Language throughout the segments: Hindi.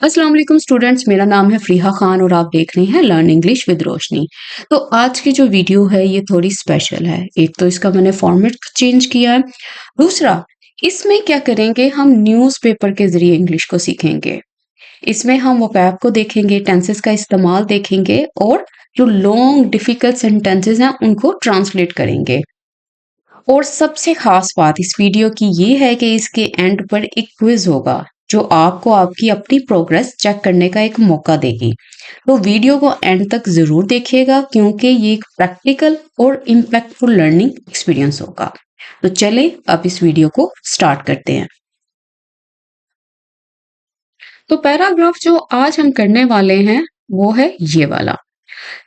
अस्सलाम वालेकुम स्टूडेंट्स, मेरा नाम है फ़रीहा खान और आप देख रहे हैं लर्न इंग्लिश विद रोशनी। तो आज की जो वीडियो है ये थोड़ी स्पेशल है। एक तो इसका मैंने फॉर्मेट चेंज किया है। दूसरा, इसमें क्या करेंगे, हम न्यूज़पेपर के ज़रिए इंग्लिश को सीखेंगे। इसमें हम वोकैब को देखेंगे, टेंसेस का इस्तेमाल देखेंगे और जो लॉन्ग डिफिकल्ट सेंटेंसेस हैं उनको ट्रांसलेट करेंगे। और सबसे खास बात इस वीडियो की ये है कि इसके एंड पर एक क्विज होगा जो आपको आपकी अपनी प्रोग्रेस चेक करने का एक मौका देगी। तो वीडियो को एंड तक जरूर देखिएगा क्योंकि ये एक प्रैक्टिकल और इम्पैक्टफुल लर्निंग एक्सपीरियंस होगा। तो चले अब इस वीडियो को स्टार्ट करते हैं। तो पैराग्राफ जो आज हम करने वाले हैं वो है ये वाला।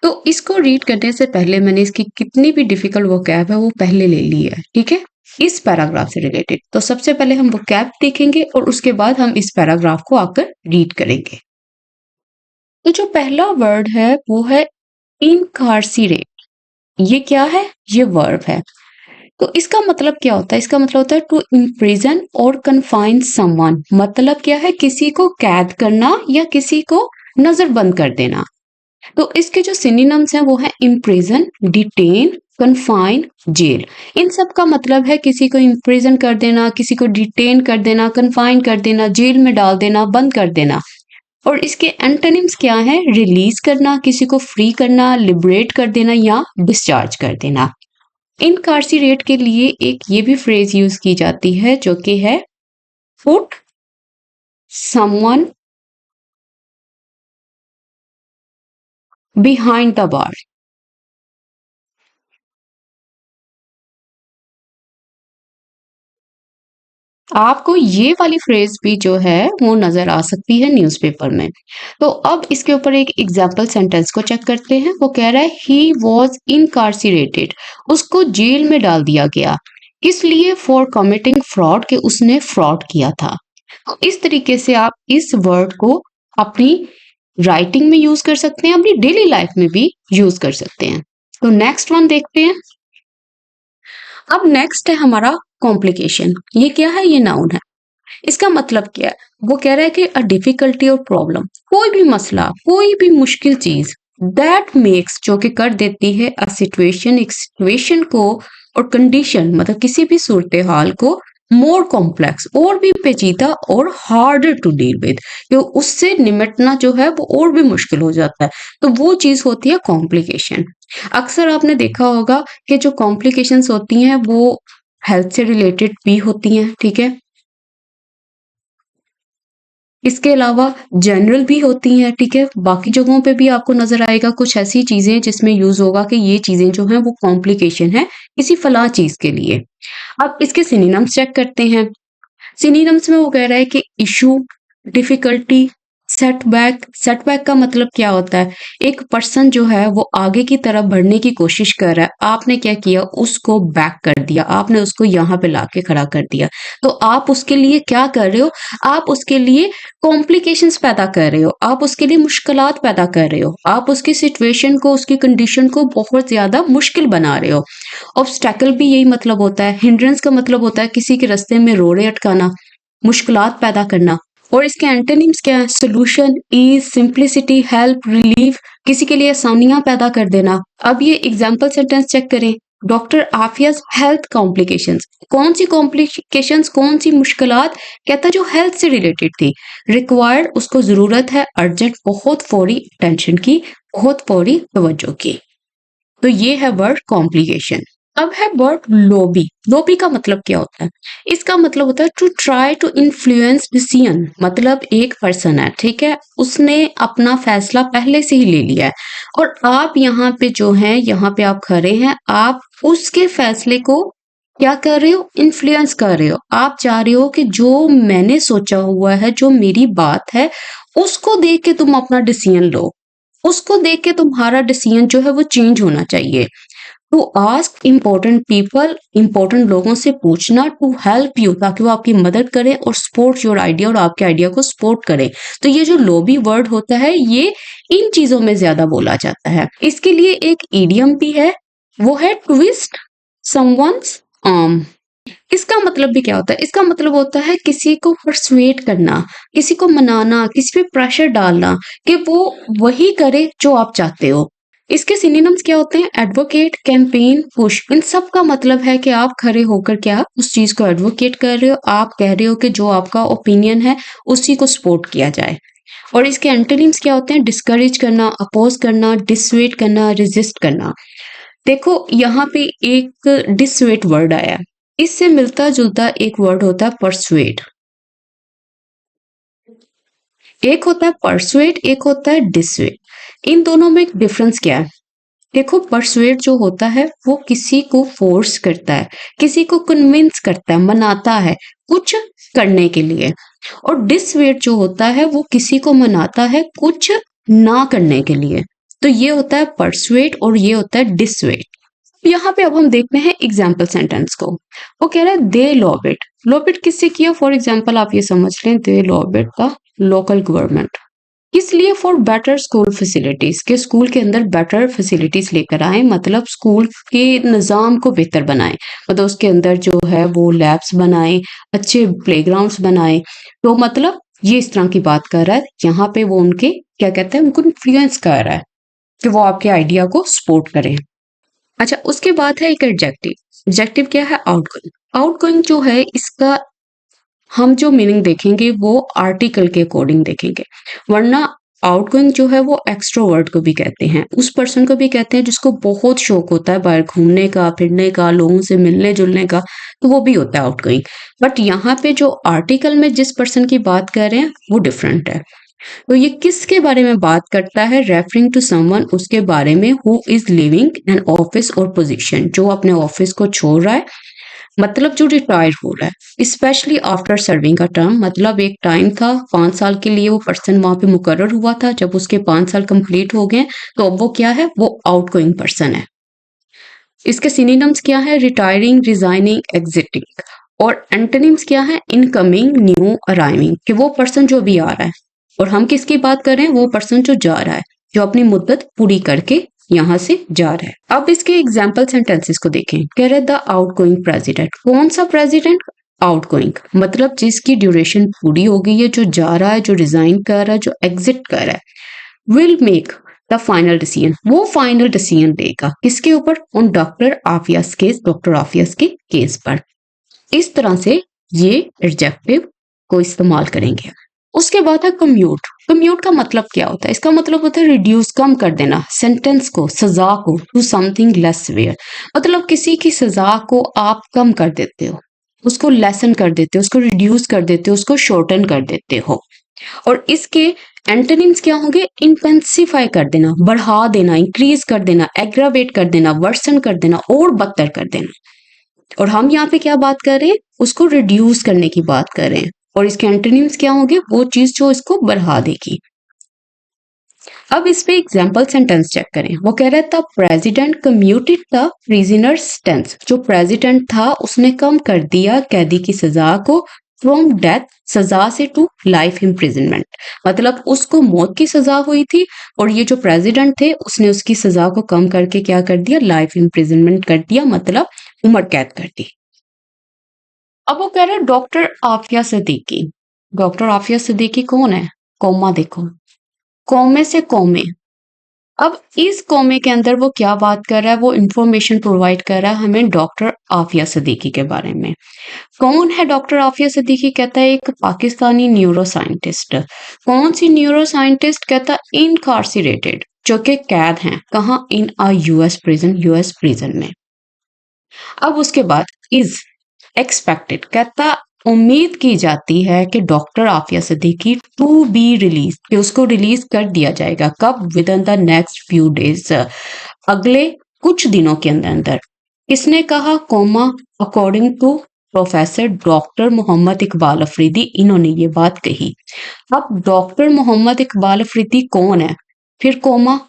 तो इसको रीड करने से पहले मैंने इसकी कितनी भी डिफिकल्ट वोकैब है वो पहले ले ली है, ठीक है, इस पैराग्राफ से रिलेटेड। तो सबसे पहले हम वोकैब देखेंगे और उसके बाद हम इस पैराग्राफ को आकर रीड करेंगे। तो जो पहला वर्ड है वो है इनकार्सिरेट। ये क्या है? ये वर्ब है। तो इसका मतलब क्या होता है? इसका मतलब होता है टू इम्प्रिजन और कन्फाइन समवन। मतलब क्या है? किसी को कैद करना या किसी को नजरबंद कर देना। तो इसके जो सिनोनिम्स हैं वो है इम्प्रिजन, डिटेन, कन्फाइन, जेल। इन सब का मतलब है किसी को इम्प्रिजन कर देना, किसी को डिटेन कर देना, कन्फाइन कर देना, जेल में डाल देना, बंद कर देना। और इसके एंटोनिम्स क्या है? रिलीज करना, किसी को फ्री करना, लिबरेट कर देना या डिस्चार्ज कर देना। इनकार्सिरेट के लिए एक ये भी फ्रेज यूज की जाती है जो कि है put someone behind the bar. आपको ये वाली फ्रेज भी जो है वो नजर आ सकती है न्यूज़पेपर में। तो अब इसके ऊपर एक एग्जाम्पल सेंटेंस को चेक करते हैं। वो कह रहा है ही वॉज इनकार्सिरेटेड। उसको जेल में डाल दिया गया। किस लिए? फॉर कमिटिंग फ्रॉड, के उसने फ्रॉड किया था। तो इस तरीके से आप इस वर्ड को अपनी राइटिंग में यूज कर सकते हैं, अपनी डेली लाइफ में भी यूज कर सकते हैं। तो नेक्स्ट वन देखते हैं। अब नेक्स्ट है हमारा कॉम्प्लिकेशन। ये क्या है? ये नाउन है। इसका मतलब क्या है? वो कह रहा है कि अ डिफिकल्टी और प्रॉब्लम, कोई भी मसला, कोई भी मुश्किल चीज, दैट मेक्स, जो कि कर देती है, अ सिचुएशन, एक सिचुएशन को, और कंडीशन मतलब किसी भी सूरत हाल को, मोर कॉम्प्लेक्स, और भी पेचीदा, और हार्डर टू डील विद, कि उससे निमटना जो है वो और भी मुश्किल हो जाता है। तो वो चीज होती है कॉम्प्लिकेशन। अक्सर आपने देखा होगा कि जो कॉम्प्लिकेशंस होती हैं वो हेल्थ से रिलेटेड भी होती हैं, ठीक है। इसके अलावा जनरल भी होती हैं, ठीक है। बाकी जगहों पे भी आपको नजर आएगा कुछ ऐसी चीजें जिसमें यूज होगा कि ये चीजें जो हैं वो कॉम्प्लिकेशन है किसी फला चीज के लिए। अब इसके सिनोनिम्स चेक करते हैं। सिनोनिम्स में वो कह रहा है कि इशू, डिफिकल्टी, सेटबैक। सेटबैक का मतलब क्या होता है? एक पर्सन जो है वो आगे की तरफ बढ़ने की कोशिश कर रहा है, आपने क्या किया? उसको बैक कर दिया, आपने उसको यहाँ पे लाके खड़ा कर दिया। तो आप उसके लिए क्या कर रहे हो? आप उसके लिए कॉम्प्लिकेशंस पैदा कर रहे हो, आप उसके लिए मुश्किलात पैदा कर रहे हो, आप उसकी सिचुएशन को, उसकी कंडीशन को बहुत ज्यादा मुश्किल बना रहे हो। ऑब्स्टेकल भी यही मतलब होता है। हिंड्रेंस का मतलब होता है किसी के रास्ते में रोड़े अटकाना, मुश्किलात पैदा करना। और इसके एंटोनिम्स क्या है? Solution, ease, simplicity, help, relief, किसी के लिए आसानियां पैदा कर देना। अब ये एग्जाम्पल सेंटेंस चेक करें। डॉक्टर आफियाज हेल्थ कॉम्प्लिकेशंस। कौन सी कॉम्प्लिकेशंस, कौन सी मुश्किलात? कहता जो हेल्थ से रिलेटेड थी। रिक्वायर्ड, उसको जरूरत है, अर्जेंट, बहुत फौरी अटेंशन की, बहुत फौरी तवज्जो की। तो ये है वर्ड कॉम्प्लिकेशन। अब है वर्ड लोबी। लोबी का मतलब क्या होता है? इसका मतलब होता है to try to influence decision. मतलब एक पर्सन है, ठीक है, उसने अपना फैसला पहले से ही ले लिया है और आप यहाँ पे जो है, यहाँ पे आप खड़े हैं, आप उसके फैसले को क्या कर रहे हो? इन्फ्लुएंस कर रहे हो। आप चाह रहे हो कि जो मैंने सोचा हुआ है, जो मेरी बात है, उसको देख के तुम अपना डिसीजन लो, उसको देख के तुम्हारा डिसीजन जो है वो चेंज होना चाहिए। To ask important people, important लोगों से पूछना, टू हेल्प यू, ताकि वो आपकी मदद करें, और सपोर्ट योर आइडिया, और आपके आइडिया को सपोर्ट करें। तो ये जो लोबी वर्ड होता है ये इन चीजों में ज्यादा बोला जाता है। इसके लिए एक इडियम भी है, वो है ट्विस्ट समवन्स आर्म। इसका मतलब भी क्या होता है? इसका मतलब होता है किसी को परसुएट करना, किसी को मनाना, किसी पे प्रेशर डालना कि वो वही करे जो आप चाहते हो। इसके सिनोनिम्स क्या होते हैं? Advocate, campaign, push. इन सब का मतलब है कि आप खड़े होकर क्या उस चीज को एडवोकेट कर रहे हो, आप कह रहे हो कि जो आपका ओपिनियन है उसी को सपोर्ट किया जाए। और इसके एंटोनिम्स क्या होते हैं? डिस्करेज करना, अपोज करना, डिसवेट करना, रेजिस्ट करना। देखो यहाँ पे एक डिसवेट वर्ड आया, इससे मिलता जुलता एक वर्ड होता है परसुएट। एक होता है परसुएट, एक होता है डिसवेट। इन दोनों में एक डिफरेंस क्या है? देखो परसुएट जो होता है वो किसी को फोर्स करता है, किसी को कन्विंस करता है, मनाता है कुछ करने के लिए। और डिसवेट जो होता है वो किसी को मनाता है कुछ ना करने के लिए। तो ये होता है परसुएट और ये होता है डिसवेट। यहाँ पे अब हम देखते हैं एग्जाम्पल सेंटेंस को। वो कह रहा है they lobbied. Lobbied किससे किया? फॉर एग्जाम्पल आप ये समझ लें, they lobbied the local government. किस लिए? फॉर बेटर स्कूल फैसिलिटीज, के स्कूल के अंदर बेटर फैसिलिटीज लेकर आए, मतलब स्कूल के निज़ाम को बेहतर बनाए, मतलब उसके अंदर जो है वो लैब्स बनाए, अच्छे प्लेग्राउंड्स बनाए। तो मतलब ये इस तरह की बात कर रहा है। यहाँ पे वो उनके क्या कहते हैं, उनको इन्फ्लुएंस कर रहा है कि वो आपके आइडिया को सपोर्ट करें। अच्छा, उसके बाद है एक एडजेक्टिव। एडजेक्टिव क्या है? आउटगोइंग। आउटगोइंग जो है इसका हम जो मीनिंग देखेंगे वो आर्टिकल के अकॉर्डिंग देखेंगे, वरना आउटगोइंग जो है वो एक्सट्रोवर्ट को भी कहते हैं, उस पर्सन को भी कहते हैं जिसको बहुत शौक होता है बाहर घूमने का, फिरने का, लोगों से मिलने जुलने का, तो वो भी होता है आउटगोइंग। बट यहाँ पे जो आर्टिकल में जिस पर्सन की बात कर रहे हैं वो डिफरेंट है। तो ये किसके बारे में बात करता है? रेफरिंग टू समवन, उसके बारे में, who is living an office और पोजीशन, जो अपने ऑफिस को छोड़ रहा है, मतलब जो रिटायर हो रहा है। स्पेशली आफ्टर सर्विंग का टर्म, मतलब एक टाइम था 5 साल के लिए वो पर्सन वहां पे मुकर्रर हुआ था, जब उसके 5 साल कंप्लीट हो गए तो अब वो क्या है? वो आउटगोइंग पर्सन है। इसके सिनोनिम्स क्या है? Retiring, resigning, exiting. और एंटोनिम्स क्या है? इनकमिंग, न्यू, अराइविंग, कि वो पर्सन जो अभी आ रहा है। और हम किसकी बात कर रहे हैं? वो पर्सन जो जा रहा है, जो अपनी मुद्दत पूरी करके यहां से जा रहा है। अब इसके एग्जाम्पल सेंटेंसेस को देखें। कह रहे द आउटगोइंग प्रेसिडेंट। कौन सा प्रेसिडेंट? आउटगोइंग, मतलब जिसकी ड्यूरेशन पूरी हो गई है, जो जा रहा है, जो रिजाइन कर रहा है, जो एग्जिट कर रहा है। Will make the final decision, वो फाइनल डिसीजन देगा किसके ऊपर? उन डॉक्टर आफियास केस, डॉक्टर आफियास के केस पर। इस तरह से ये एडजेक्टिव को इस्तेमाल करेंगे। उसके बाद है कम्यूट। कम्यूट का मतलब क्या होता है? इसका मतलब होता है रिड्यूस, कम कर देना, सेंटेंस को, सजा को, टू समथिंग लेस सेवियर, मतलब किसी की सजा को आप कम कर देते हो, उसको लेसन कर देते हो, उसको रिड्यूस कर देते हो, उसको शॉर्टन कर देते हो। और इसके एंटोनिम्स क्या होंगे? इंटेंसिफाई कर देना, बढ़ा देना, इंक्रीज कर देना, एग्रावेट कर देना, वर्सन कर देना, और बदतर कर देना। और हम यहाँ पे क्या बात कर रहे हैं? उसको रिड्यूस करने की बात कर रहे हैं। और इसके एंटोनिम्स क्या होंगे? वो चीज जो इसको बढ़ा देगी। अब इस पे एग्जाम्पल सेंटेंस चेक करें। वो कह रहा था president commuted the prisoners tense, जो प्रेसिडेंट था उसने कम कर दिया कैदी की सजा को, फ्रॉम डेथ, सजा से, टू लाइफ इम्प्रिजनमेंट, मतलब उसको मौत की सजा हुई थी और ये जो प्रेसिडेंट थे उसने उसकी सजा को कम करके क्या कर दिया? लाइफ इम्प्रिजनमेंट कर दिया, मतलब उम्र कैद कर दी। अब वो कह रहे हैं डॉक्टर आफिया सिद्दीकी। डॉक्टर आफिया सिद्दीकी कौन है? कौमा देखो, कौमे से कौमे। अब इस कौमे के अंदर वो क्या बात कर रहा है? वो इंफॉर्मेशन प्रोवाइड कर रहा है हमें डॉक्टर आफिया सिद्दीकी के बारे में। कौन है डॉक्टर आफिया सिद्दीकी? कहता है एक पाकिस्तानी न्यूरो साइंटिस्ट। कौन सी न्यूरो साइंटिस्ट? कहता इनकार्सिरेटेड, जो कि कैद हैं। कहाँ? In a US prison, US prison में। अब उसके बाद इज एक्सपेक्टेड, कहता उम्मीद की जाती है कि doctor Aafia Siddiqui to be release, कि उसको रिलीज कर दिया जाएगा। कब? Within the next few days, अगले कुछ दिनों के अंदर अंदर। किसने कहा? Comma, according to professor doctor Mohammad Iqbal Afridi, इन्होंने ये बात कही। अब डॉक्टर मोहम्मद इकबाल अफरीदी कौन है? फिर कौमा।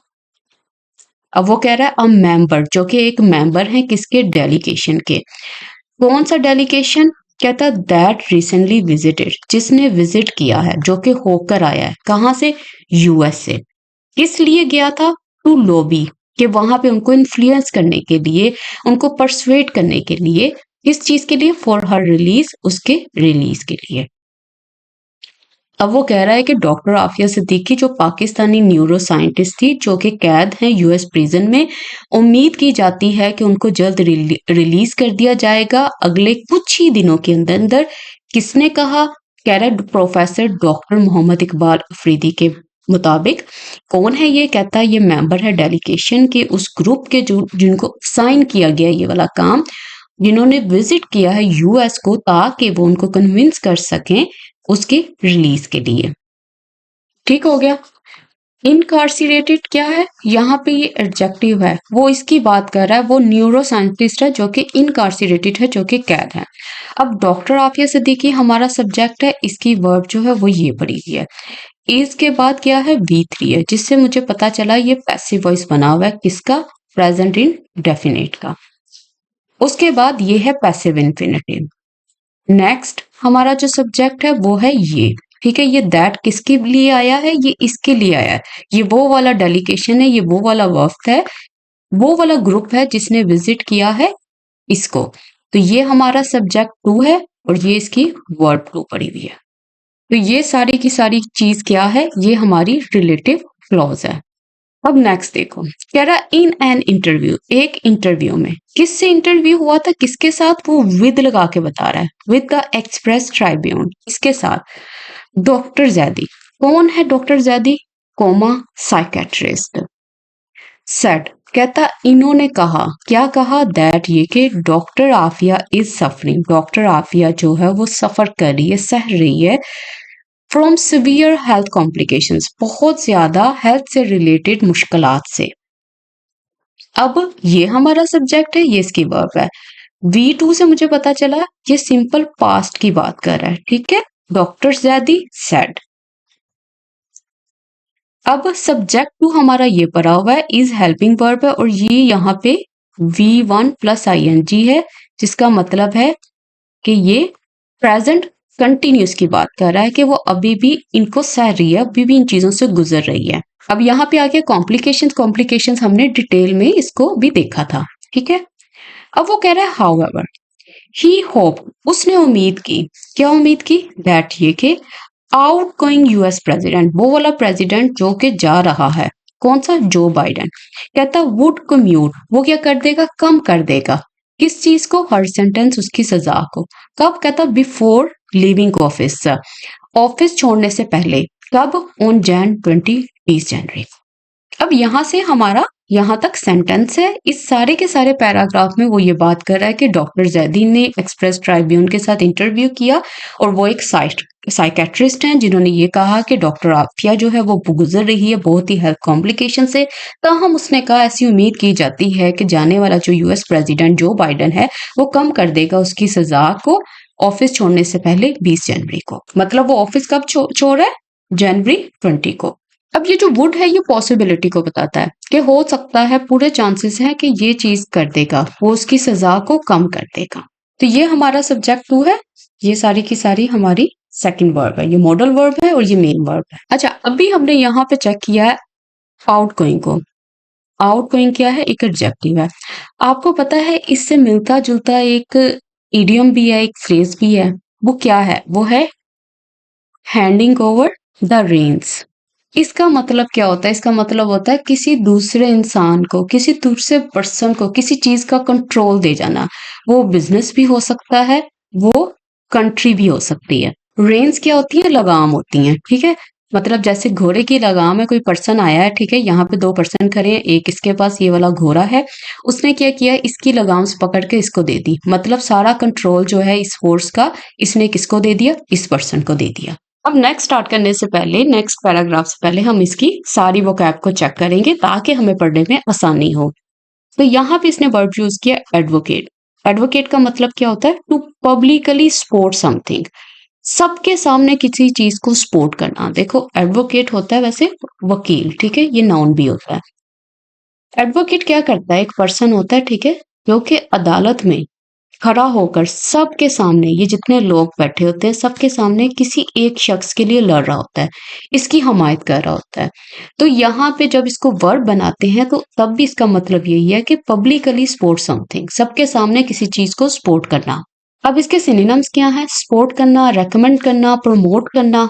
अब वो कह रहा है अ मेंबर, जो कि एक मेंबर है किसके? डेलीगेशन के। कौन सा डेलीगेशन? कहता दैट रिसेंटली विजिटेड, जिसने विजिट किया है, जो कि होकर आया है। कहां से? यूएस से। किस लिए गया था? टू लॉबी, कि वहां पे उनको इन्फ्लुएंस करने के लिए, उनको परसुएट करने के लिए किस चीज के लिए? फॉर हर रिलीज, उसके रिलीज के लिए। अब वो कह रहा है कि डॉक्टर आफिया सिद्दीकी जो पाकिस्तानी न्यूरो साइंटिस्ट थी जो कि कैद हैं यूएस प्रिजन में, उम्मीद की जाती है कि उनको जल्द रिलीज कर दिया जाएगा अगले कुछ ही दिनों के अंदर अंदर। किसने कहा? कह रहा है प्रोफेसर डॉक्टर मोहम्मद इकबाल अफरीदी के मुताबिक। कौन है ये? कहता है ये मेंबर है डेलीगेशन के उस ग्रुप के जो जिनको साइन किया गया ये वाला काम, जिन्होंने विजिट किया है यूएस को ताकि वो उनको कन्विंस कर सकें उसके रिलीज के लिए। ठीक हो गया। इनकार्सिरेटेड क्या है? यहाँ पे ये एडजेक्टिव है, वो इसकी बात कर रहा है, वो न्यूरो साइंटिस्ट है जो कि इनकार्सिरेटेड है, जो कि कैद है। अब डॉक्टर आफिया सिद्दीकी हमारा सब्जेक्ट है, इसकी वर्ब जो है वो ये पड़ी हुई है। इज के बाद क्या है? V3 है, जिससे मुझे पता चला ये पैसिव वॉइस बना हुआ है। किसका? प्रेजेंट इन डेफिनेट का। उसके बाद ये है पैसिव इन्फिनेटिव। नेक्स्ट हमारा जो सब्जेक्ट है वो है ये। ठीक है, ये दैट किसके लिए आया है? ये इसके लिए आया है। ये वो वाला डेलीगेशन है, ये वो वाला वफ्द है, वो वाला ग्रुप है जिसने विजिट किया है इसको। तो ये हमारा सब्जेक्ट 2 है और ये इसकी वर्ब 2 पड़ी हुई है। तो ये सारी की सारी चीज क्या है? ये हमारी रिलेटिव क्लॉज है। अब नेक्स्ट देखो, कह रहा इन एन इंटरव्यू, एक इंटरव्यू में। किससे इंटरव्यू हुआ था? किसके साथ? वो विद लगा के बता रहा है, विद द एक्सप्रेस ट्राइब्यून। इसके साथ? डॉक्टर जैदी। कौन है doctor Zaidi? Comma psychiatrist. Said कहता इन्होंने कहा, क्या कहा? दैट ये कि doctor Aafia is suffering, doctor Aafia जो है वो सफर कर रही है, सह रही है फ्रॉम सिवियर हेल्थ कॉम्प्लिकेशंस, बहुत ज्यादा हेल्थ से रिलेटेड मुश्किलात से। अब ये हमारा सब्जेक्ट है, ये इसकी वर्ब है। V2 से मुझे पता चला ये सिंपल पास्ट की बात कर रहा है। ठीक है, डॉक्टर जैदी सेड। अब सब्जेक्ट 2 हमारा ये पड़ा हुआ है, इज हेल्पिंग वर्ब है और ये यहाँ पे V1 प्लस ING है, जिसका मतलब है कि ये प्रेजेंट कंटिन्यूस की बात कर रहा है कि वो अभी भी इनको सह रही है, अभी भी इन चीजों से गुजर रही है। अब यहाँ पे आगे कॉम्प्लिकेशंस हमने डिटेल में इसको भी देखा था। ठीक है, अब वो कह रहा है हाउएवर ही होप, उसने उम्मीद की। क्या उम्मीद की? दैट ये कि आउट गोइंग यूएस प्रेसिडेंट, वो वाला प्रेसिडेंट जो कि जा रहा है, कौन सा? Joe Biden. कहता वुड कम्यूट, वो क्या कर देगा? कम कर देगा। किस चीज को? हर सेंटेंस, उसकी सजा को। कब? कहता बिफोर लिविंग ऑफिस, ऑफिस छोड़ने से पहले। कब? ऑन Jan 20, 20 जनवरी। अब यहां से हमारा यहां तक सेंटेंस है। इस सारे के सारे पैराग्राफ में वो ये बात कर रहा है कि डॉक्टर जैदी ने एक्सप्रेस ट्राइब्यून के साथ इंटरव्यू किया और वो एक साइकेट्रिस्ट हैं जिन्होंने ये कहा कि डॉक्टर आफिया जो है वो गुजर रही है बहुत ही हेल्थ कॉम्प्लिकेशन से। ताहम उसने कहा ऐसी उम्मीद की जाती है कि जाने वाला जो यूएस प्रेसिडेंट जो बाइडेन है वो कम कर देगा उसकी सजा को ऑफिस छोड़ने से पहले 20 जनवरी को। मतलब वो ऑफिस कब छोड़ रहा है? जनवरी 20 को। अब ये जो वुड है ये पॉसिबिलिटी को बताता है कि हो सकता है, पूरे चांसेस हैं कि ये चीज कर देगा, वो उसकी सजा को कम कर देगा। तो ये हमारा सब्जेक्ट 2 है, ये सारी की सारी हमारी सेकंड वर्ब है, ये मॉडल वर्ब है और ये मेन वर्ब है। अच्छा, अभी हमने यहाँ पे चेक किया है आउट गोइंग को। आउट गोइंग क्या है? एक एडजेक्टिव है। आपको पता है इससे मिलता जुलता एक इडियम भी है, एक फ्रेज भी है। वो क्या है? वो है हैंडिंग ओवर द रेन्स। इसका मतलब क्या होता है? इसका मतलब होता है किसी दूसरे इंसान को, किसी दूसरे पर्सन को किसी चीज का कंट्रोल दे जाना। वो बिजनेस भी हो सकता है, वो कंट्री भी हो सकती है। रेंज क्या होती है? लगाम होती हैं। ठीक है, मतलब जैसे घोड़े की लगाम है, कोई पर्सन आया है, ठीक है, यहाँ पे 2 पर्सन खड़े हैं, एक इसके पास ये वाला घोड़ा है, उसने क्या किया? इसकी लगाम से पकड़ के इसको दे दी। मतलब सारा कंट्रोल जो है इस फोर्स का इसने किसको दे दिया? इस पर्सन को दे दिया। अब नेक्स्ट स्टार्ट करने से पहले, नेक्स्ट पैराग्राफ से पहले हम इसकी सारी वोकैब को चेक करेंगे ताकि हमें पढ़ने में आसानी हो। तो यहाँ पे इसने वर्ब यूज किया एडवोकेट। एडवोकेट का मतलब क्या होता है? टू पब्लिकली सपोर्ट समथिंग, सबके सामने किसी चीज को सपोर्ट करना। देखो एडवोकेट होता है वैसे वकील, ठीक है, ये नाउन भी होता है। एडवोकेट क्या करता है? एक पर्सन होता है, ठीक है, जो कि अदालत में खड़ा होकर सबके सामने, ये जितने लोग बैठे होते हैं सबके सामने किसी एक शख्स के लिए लड़ रहा होता है, इसकी हमायत कर रहा होता है। तो यहाँ पे जब इसको वर्ब बनाते हैं तो तब भी इसका मतलब यही है कि पब्लिकली सपोर्ट समथिंग, सबके सामने किसी चीज को सपोर्ट करना। अब इसके सिनोनिम्स क्या है? सपोर्ट करना, रेकमेंड करना, प्रमोट करना।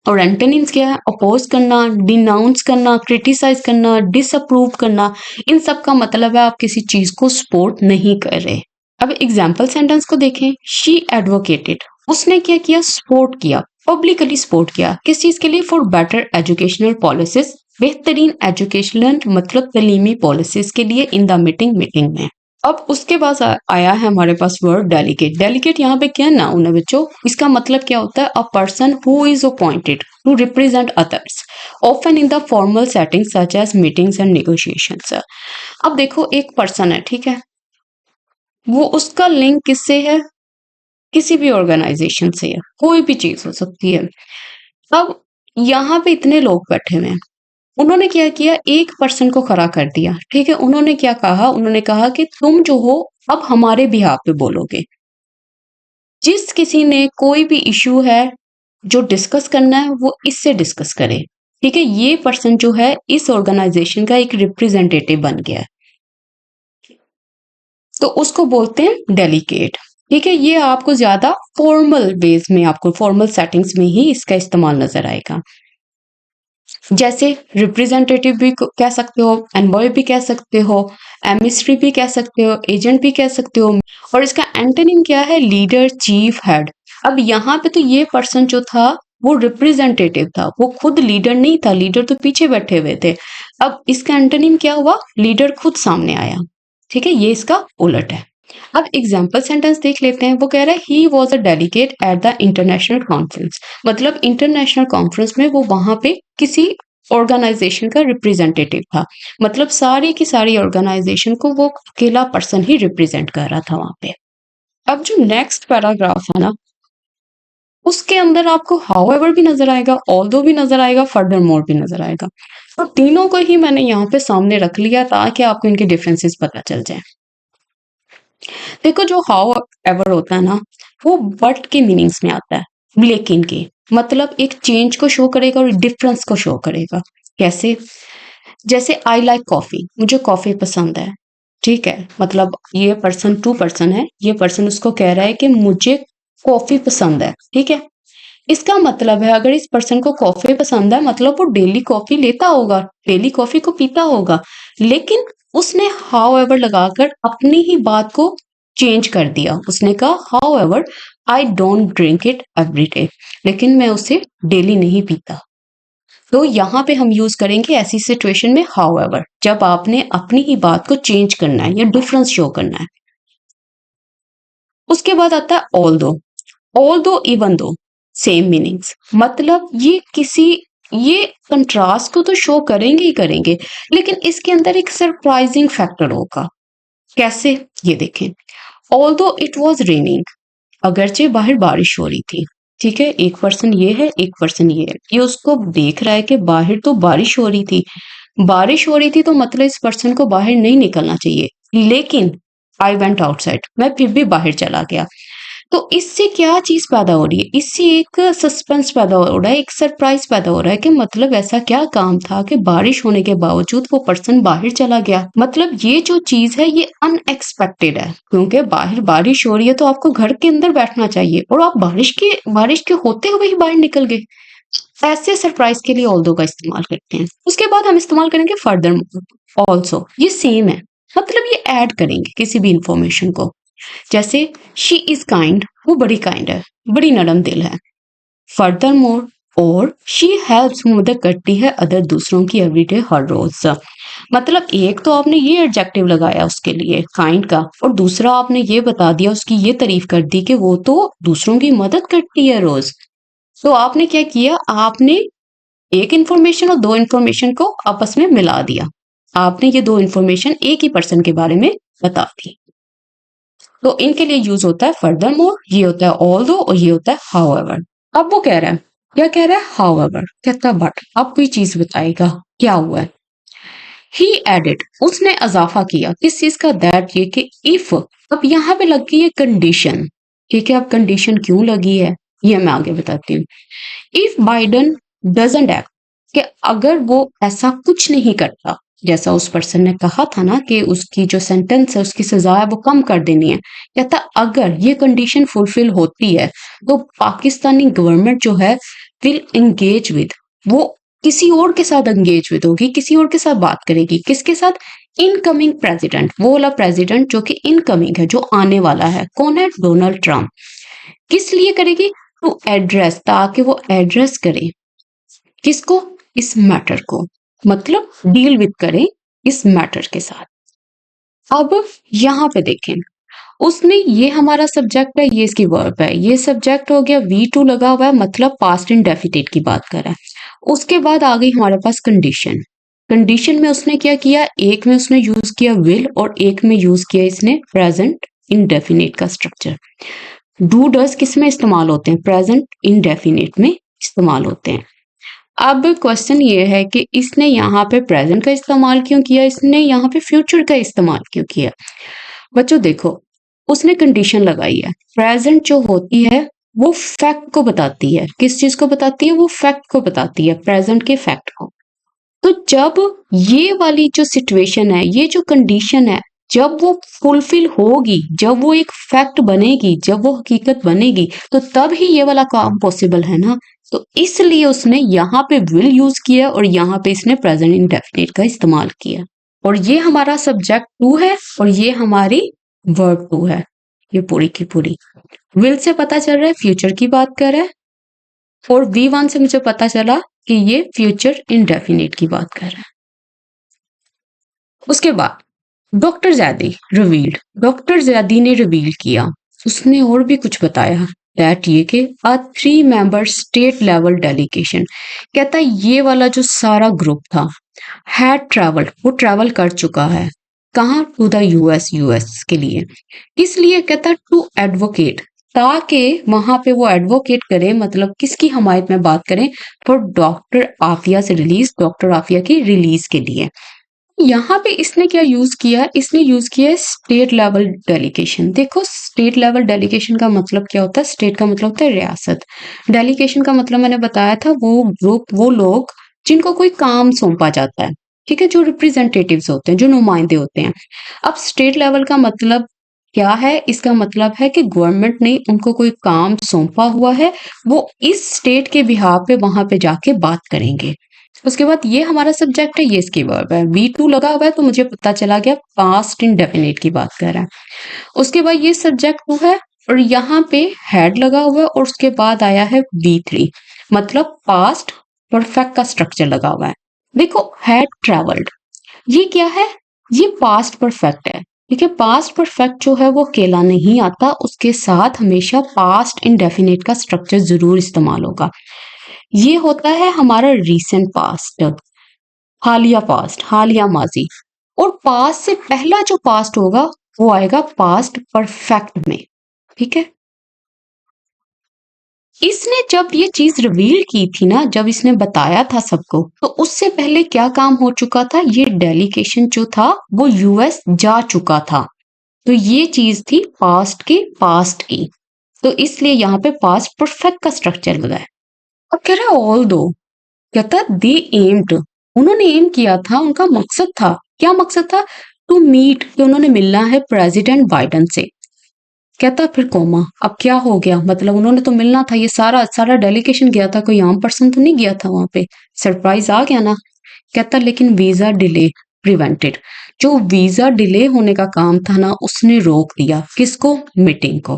और एंटोनिम्स क्या है? अपोज करना, डिनाउंस करना, क्रिटिसाइज करना, डिसअप्रूव करना। इन सब का मतलब है आप किसी चीज को सपोर्ट नहीं कर रहे। अब एग्जाम्पल सेंटेंस को देखें। शी एडवोकेटेड, उसने क्या किया? सपोर्ट किया, पब्लिकली सपोर्ट किया। किस चीज के लिए? फॉर बेटर एजुकेशनल पॉलिसीज, बेहतरीन एजुकेशनल मतलब तलीमी पॉलिसीज के लिए इन द मीटिंग में। अब उसके बाद आया है हमारे पास वर्ड डेलीगेट। डेलीगेट यहाँ पे क्या नाउन है बच्चों, इसका मतलब क्या होता है? A person who is appointed to represent others often in the formal setting such as meetings and negotiations. अब देखो एक पर्सन है, ठीक है, वो उसका लिंक किससे है? किसी भी ऑर्गेनाइजेशन से है, कोई भी चीज हो सकती है। अब यहाँ पे इतने लोग बैठे हुए हैं, उन्होंने क्या किया? एक पर्सन को खड़ा कर दिया, ठीक है। उन्होंने क्या कहा? उन्होंने कहा कि तुम जो हो अब हमारे बिहाफ पे बोलोगे। जिस किसी ने कोई भी इशू है जो डिस्कस करना है वो इससे डिस्कस करे, ठीक है। ये पर्सन जो है इस ऑर्गेनाइजेशन का एक रिप्रेजेंटेटिव बन गया है, तो उसको बोलते हैं डेलीगेट, ठीक है। ये आपको ज्यादा फॉर्मल वेज में, आपको फॉर्मल सेटिंग्स में ही इसका इस्तेमाल नजर आएगा। जैसे रिप्रेजेंटेटिव भी कह सकते हो, एनबॉय भी कह सकते हो, एमिस्ट्री भी कह सकते हो, एजेंट भी कह सकते हो। और इसका एंटोनिम क्या है? Leader, chief, head. अब यहाँ पे तो ये पर्सन जो था वो रिप्रेजेंटेटिव था, वो खुद लीडर नहीं था, लीडर तो पीछे बैठे हुए थे। अब इसका एंटोनिम क्या हुआ? लीडर खुद सामने आया, ठीक है। ये इसका उलट है। अब एग्जाम्पल सेंटेंस देख लेते हैं। वो कह रहा है he was a delegate at the international conference, मतलब इंटरनेशनल कॉन्फ्रेंस में वो वहां पे किसी ऑर्गेनाइजेशन का रिप्रेजेंटेटिव था, मतलब सारी की सारी ऑर्गेनाइजेशन को वो अकेला पर्सन ही रिप्रेजेंट कर रहा था वहां पे। अब जो नेक्स्ट पैराग्राफ है ना, उसके अंदर आपको हाउएवर भी नजर आएगा, ऑल्दो भी नजर आएगा, फर्दर मोर भी नजर आएगा। तो तीनों को ही मैंने यहाँ पे सामने रख लिया ताकि आपको इनके डिफरेंसेस पता चल जाए। देखो जो हाउ एवर होता है ना, वो बट के मीनिंग्स में आता है, लेकिन के मतलब एक चेंज को शो करेगा और डिफरेंस को शो करेगा। कैसे? जैसे आई लाइक कॉफी, मुझे कॉफी पसंद है, ठीक है। मतलब ये पर्सन टू पर्सन है, ये पर्सन उसको कह रहा है कि मुझे कॉफी पसंद है, ठीक है। इसका मतलब है अगर इस पर्सन को कॉफी पसंद है मतलब वो डेली कॉफी लेता होगा, डेली कॉफी को पीता होगा, लेकिन उसने हाउ एवर लगाकर अपनी ही बात को चेंज कर दिया। उसने कहा how ever I don't drink it every day, लेकिन मैं उसे डेली नहीं पीता। तो यहाँ पे हम यूज करेंगे ऐसी सिचुएशन में हाउ एवर, जब आपने अपनी ही बात को चेंज करना है या डिफरेंस शो करना है। उसके बाद आता है ऑल दो इवन दो, सेम मीनिंग्स, मतलब ये कंट्रास्ट को तो शो करेंगे ही करेंगे, लेकिन इसके अंदर एक सरप्राइजिंग फैक्टर होगा। कैसे? ये देखें। ऑल्दो इट वॉज रेनिंग, अगरचे बाहर बारिश हो रही थी, ठीक है। एक पर्सन ये है, एक पर्सन ये है, ये उसको देख रहा है कि बाहर तो बारिश हो रही थी, बारिश हो रही थी तो मतलब इस पर्सन को बाहर नहीं निकलना चाहिए, लेकिन आई वेंट आउटसाइड, मैं फिर भी बाहर चला गया। तो इससे क्या चीज पैदा हो रही है? इससे एक सस्पेंस पैदा हो रहा है, एक सरप्राइज पैदा हो रहा है कि मतलब ऐसा क्या काम था कि बारिश होने के बावजूद वो पर्सन बाहर चला गया। मतलब ये जो चीज है ये अनएक्सपेक्टेड है, क्योंकि बाहर बारिश हो रही है तो आपको घर के अंदर बैठना चाहिए और आप बारिश के होते हुए ही बाहर निकल गए। ऐसे सरप्राइज के लिए ऑल्दो का इस्तेमाल करते हैं। उसके बाद हम इस्तेमाल करेंगे फर्दर ऑल्सो, ये सेम है, मतलब ये ऐड करेंगे किसी भी इंफॉर्मेशन को। जैसे शी इज काइंड, वो बड़ी काइंड है, बड़ी नरम दिल है। फर्दर मोर, और शी हेल्प्स, मदद करती है अदर दूसरों की एवरीडे हर रोज। मतलब एक तो आपने ये एडजेक्टिव लगाया उसके लिए काइंड का, और दूसरा आपने ये बता दिया, उसकी ये तारीफ कर दी कि वो तो दूसरों की मदद करती है रोज। तो आपने क्या किया? आपने एक इंफॉर्मेशन और दो इंफॉर्मेशन को आपस में मिला दिया। आपने ये दो इंफॉर्मेशन एक ही पर्सन के बारे में बता दी। तो इनके लिए यूज होता है फर्दर मोर, ये होता है ऑल दो, और ये होता है हाउ एवर। अब वो कह रहा है, क्या कह रहा है? हाउ एवर कहता है बट, अब कोई चीज बताएगा क्या हुआ है। ही एडिड, उसने इजाफा किया किस चीज का, दैट, ये कि इफ, अब यहाँ पे लगी है कंडीशन, ठीक है। अब कंडीशन क्यों लगी है ये मैं आगे बताती हूँ। इफ बाइडन डजंट एक्ट, कि अगर वो ऐसा कुछ नहीं करता, जैसा उस पर्सन ने कहा था ना कि उसकी जो सेंटेंस है उसकी सजा है वो कम कर देनी है, कहता अगर ये कंडीशन फुलफिल होती है तो पाकिस्तानी गवर्नमेंट जो है विल एंगेज विद, वो किसी और के साथ एंगेज विद होगी, किसी और के साथ बात करेगी, किसके साथ, इनकमिंग प्रेसिडेंट, वो वाला प्रेसिडेंट जो कि इनकमिंग है, जो आने वाला है, कौन है, डोनाल्ड ट्रंप। किस लिए करेगी, टू एड्रेस, ताकि वो एड्रेस करे किसको, इस मैटर को, मतलब डील विद करे इस मैटर के साथ। अब यहाँ पे देखें, उसने, ये हमारा सब्जेक्ट है, ये इसकी वर्ब है, ये सब्जेक्ट हो गया, V2 लगा हुआ है, मतलब पास्ट इंडेफिनिट की बात कर रहा है। उसके बाद आ गई हमारे पास कंडीशन। कंडीशन में उसने क्या किया, एक में उसने यूज किया विल और एक में यूज किया इसने प्रेजेंट इंडेफिनिट का स्ट्रक्चर। डू डज किस में इस्तेमाल होते हैं, प्रेजेंट इंडेफिनिट में इस्तेमाल होते हैं। अब क्वेश्चन ये है कि इसने यहाँ पे प्रेजेंट का इस्तेमाल क्यों किया, इसने यहाँ पे फ्यूचर का इस्तेमाल क्यों किया। बच्चों देखो, उसने कंडीशन लगाई है, प्रेजेंट जो होती है वो फैक्ट को बताती है, किस चीज को बताती है, वो फैक्ट को बताती है, प्रेजेंट के फैक्ट को। तो जब ये वाली जो सिचुएशन है, ये जो कंडीशन है, जब वो फुलफिल होगी, जब वो एक फैक्ट बनेगी, जब वो हकीकत बनेगी, तो तब ही ये वाला काम पॉसिबल है ना। तो इसलिए उसने यहाँ पे विल यूज किया और यहाँ पे इसने प्रेजेंट इंडेफिनिट का इस्तेमाल किया। और ये हमारा सब्जेक्ट 2 है और ये हमारी वर्ब 2 है। ये पूरी की पूरी विल से पता चल रहा है फ्यूचर की बात कर रहा है, और V1 से मुझे पता चला कि ये फ्यूचर इंडेफिनिट की बात कर रहा है। उसके बाद doctor Zaidi revealed, doctor Zaidi ने रिवील किया, उसने और भी कुछ बताया, दैट ये कि अ 3 मेंबर स्टेट लेवल डेलीगेशन, कहता ये वाला जो सारा ग्रुप था हैड ट्रैवल्ड, वो ट्रैवल कर चुका है, कहाँ, टू द यूएस के लिए, किस लिए, कहता टू एडवोकेट, ताकि वहां पे वो एडवोकेट करे, मतलब किसकी हमायत में बात करें, फॉर डॉक्टर आफिया से रिलीज, डॉक्टर आफिया की रिलीज के लिए। यहाँ पे इसने क्या यूज किया, इसने यूज किया है स्टेट लेवल डेलीगेशन। देखो स्टेट लेवल डेलीगेशन का मतलब क्या होता है, स्टेट का मतलब होता है रियासत, डेलीगेशन का मतलब मैंने बताया था वो ग्रुप, वो लोग जिनको कोई काम सौंपा जाता है, ठीक है, जो रिप्रेजेंटेटिव्स होते हैं, जो नुमाइंदे होते हैं। अब स्टेट लेवल का मतलब क्या है, इसका मतलब है कि गवर्नमेंट ने उनको कोई काम सौंपा हुआ है, वो इस स्टेट के बिहाफ पे वहां पे जाके बात करेंगे। उसके बाद ये हमारा सब्जेक्ट है, ये इसकी वर्ब है, V2 लगा हुआ है तो मुझे पता चला गया पास्ट इंडेफिनिट की बात कर रहा है। उसके बाद ये सब्जेक्ट 2 है और यहाँ पे हैड लगा हुआ है और उसके बाद आया है V3, मतलब पास्ट परफेक्ट का स्ट्रक्चर लगा हुआ है। देखो हैड ट्रेवल्ड, ये क्या है, ये पास्ट परफेक्ट है, ठीक है। पास्ट परफेक्ट जो है वो अकेला नहीं आता, उसके साथ हमेशा पास्ट इंडेफिनिट का स्ट्रक्चर जरूर इस्तेमाल होगा। ये होता है हमारा रीसेंट पास्ट, हालिया पास्ट, हालिया माजी। और पास्ट से पहला जो पास्ट होगा वो आएगा पास्ट परफेक्ट में, ठीक है। इसने जब ये चीज रिवील की थी ना, जब इसने बताया था सबको, तो उससे पहले क्या काम हो चुका था, ये डेलीगेशन जो था वो यूएस जा चुका था, तो ये चीज थी पास्ट के पास्ट की, तो इसलिए यहाँ पे पास्ट परफेक्ट का स्ट्रक्चर लगा है। अब कह रहा है ऑल दो, कहता दे एम्ड, उन्होंने एम किया था, उनका मकसद था, क्या मकसद था, टू मीट, कि उन्होंने मिलना है प्रेसिडेंट बाइडन से। कहता फिर कोमा, अब क्या हो गया, मतलब उन्होंने तो मिलना था, ये सारा सारा डेलीगेशन गया था, कोई आम पर्सन तो नहीं गया था वहां पे, सरप्राइज आ गया ना। कहता लेकिन वीजा डिले प्रिवेंटेड, जो वीजा डिले होने का काम था ना उसने रोक दिया, किसको, मीटिंग को।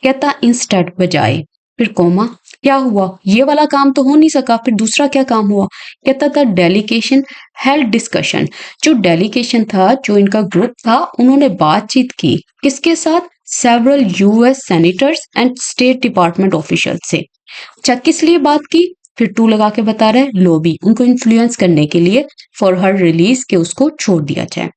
कहता इंस्टेड, बजाय, फिर कोमा, क्या हुआ, ये वाला काम तो हो नहीं सका, फिर दूसरा क्या काम हुआ, कहता था डेलीगेशन हेल्ड डिस्कशन, जो डेलीगेशन था, जो इनका ग्रुप था, उन्होंने बातचीत की किसके साथ, several US senators and state department official से। अच्छा किस लिए बात की, फिर टू लगा के बता रहे, लोबी, उनको इन्फ्लुएंस करने के लिए, फॉर हर रिलीज, के उसको छोड़ दिया जाए।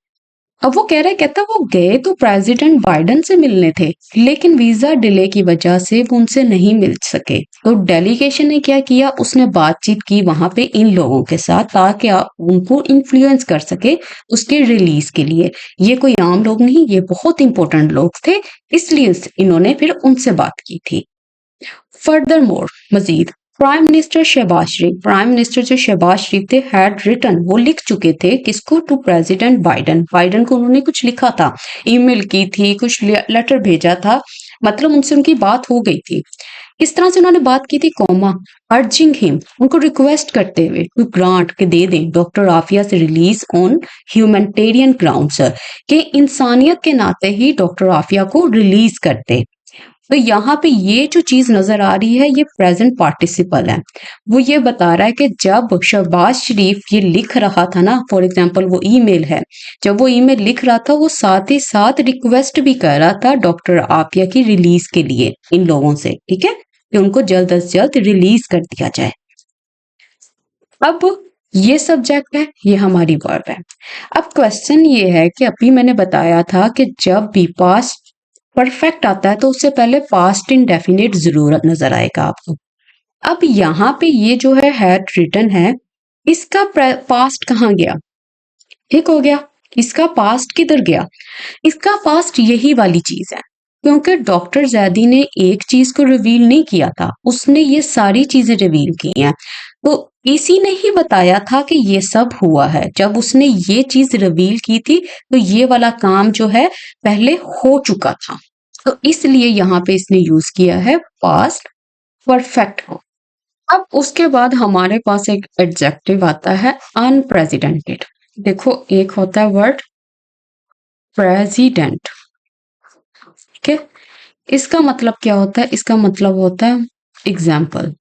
अब वो कह रहा है, कहता वो गए तो प्रेसिडेंट बाइडेन से मिलने थे, लेकिन वीजा डिले की वजह से वो उनसे नहीं मिल सके। तो डेलीगेशन ने क्या किया, उसने बातचीत की वहां पे इन लोगों के साथ, ताकि उनको इन्फ्लुएंस कर सके उसके रिलीज के लिए। ये कोई आम लोग नहीं, ये बहुत इंपॉर्टेंट लोग थे, इसलिए इन्होंने फिर उनसे बात की थी। फर्दर मोर, मजीद, प्राइम मिनिस्टर शहबाज शरीफ, प्राइम मिनिस्टर जो शहबाज शरीफ थे, हैड रिटन, वो लिख चुके थे किसको, टू प्रेसिडेंट बाइडेन। बाइडेन को उन्होंने कुछ लिखा था, ईमेल की थी, कुछ लेटर भेजा था, मतलब उनसे उनकी बात हो गई थी। किस तरह से उन्होंने बात की थी, कॉमा, अर्जिंग हिम, उनको रिक्वेस्ट करते हुए, टू ग्रांट, के दे दें डॉक्टर आफिया से रिलीज ऑन ह्यूमैनिटेरियन ग्राउंड्स, के इंसानियत के नाते ही डॉक्टर आफिया को रिलीज करते। तो यहाँ पे ये जो चीज नजर आ रही है, ये प्रेजेंट पार्टिसिपल है। वो ये बता रहा है कि जब शहबाज शरीफ ये लिख रहा था ना, फॉर एग्जांपल वो ईमेल है, जब वो ईमेल लिख रहा था, वो साथ ही साथ रिक्वेस्ट भी कर रहा था डॉक्टर आफिया की रिलीज के लिए इन लोगों से, ठीक है, कि उनको जल्द से जल्द रिलीज कर दिया जाए। अब ये सब्जेक्ट है, ये हमारी वर्ब है। अब क्वेश्चन ये है कि अभी मैंने बताया था कि जब भी पास्ट परफेक्ट आता है तो उससे पहले पास्ट इंडेफिनिट जरूर नजर आएगा आपको। अब यहाँ पे ये जो है हैड रिटन है, इसका पास्ट कहाँ गया, ठीक हो गया, इसका पास्ट किधर गया, इसका पास्ट यही वाली चीज है, क्योंकि डॉक्टर जैदी ने एक चीज को रिवील नहीं किया था, उसने ये सारी चीजें रिवील की हैं। तो इसी ने ही बताया था कि ये सब हुआ है, जब उसने ये चीज रिवील की थी तो ये वाला काम जो है पहले हो चुका था, तो इसलिए यहाँ पे इसने यूज किया है पास्ट परफेक्ट को। अब उसके बाद हमारे पास एक एडजेक्टिव आता है अनप्रेसिडेंटेड। देखो, एक होता है वर्ड प्रेसिडेंट, ठीक है, इसका मतलब क्या होता है, इसका मतलब होता है एग्जाम्पल।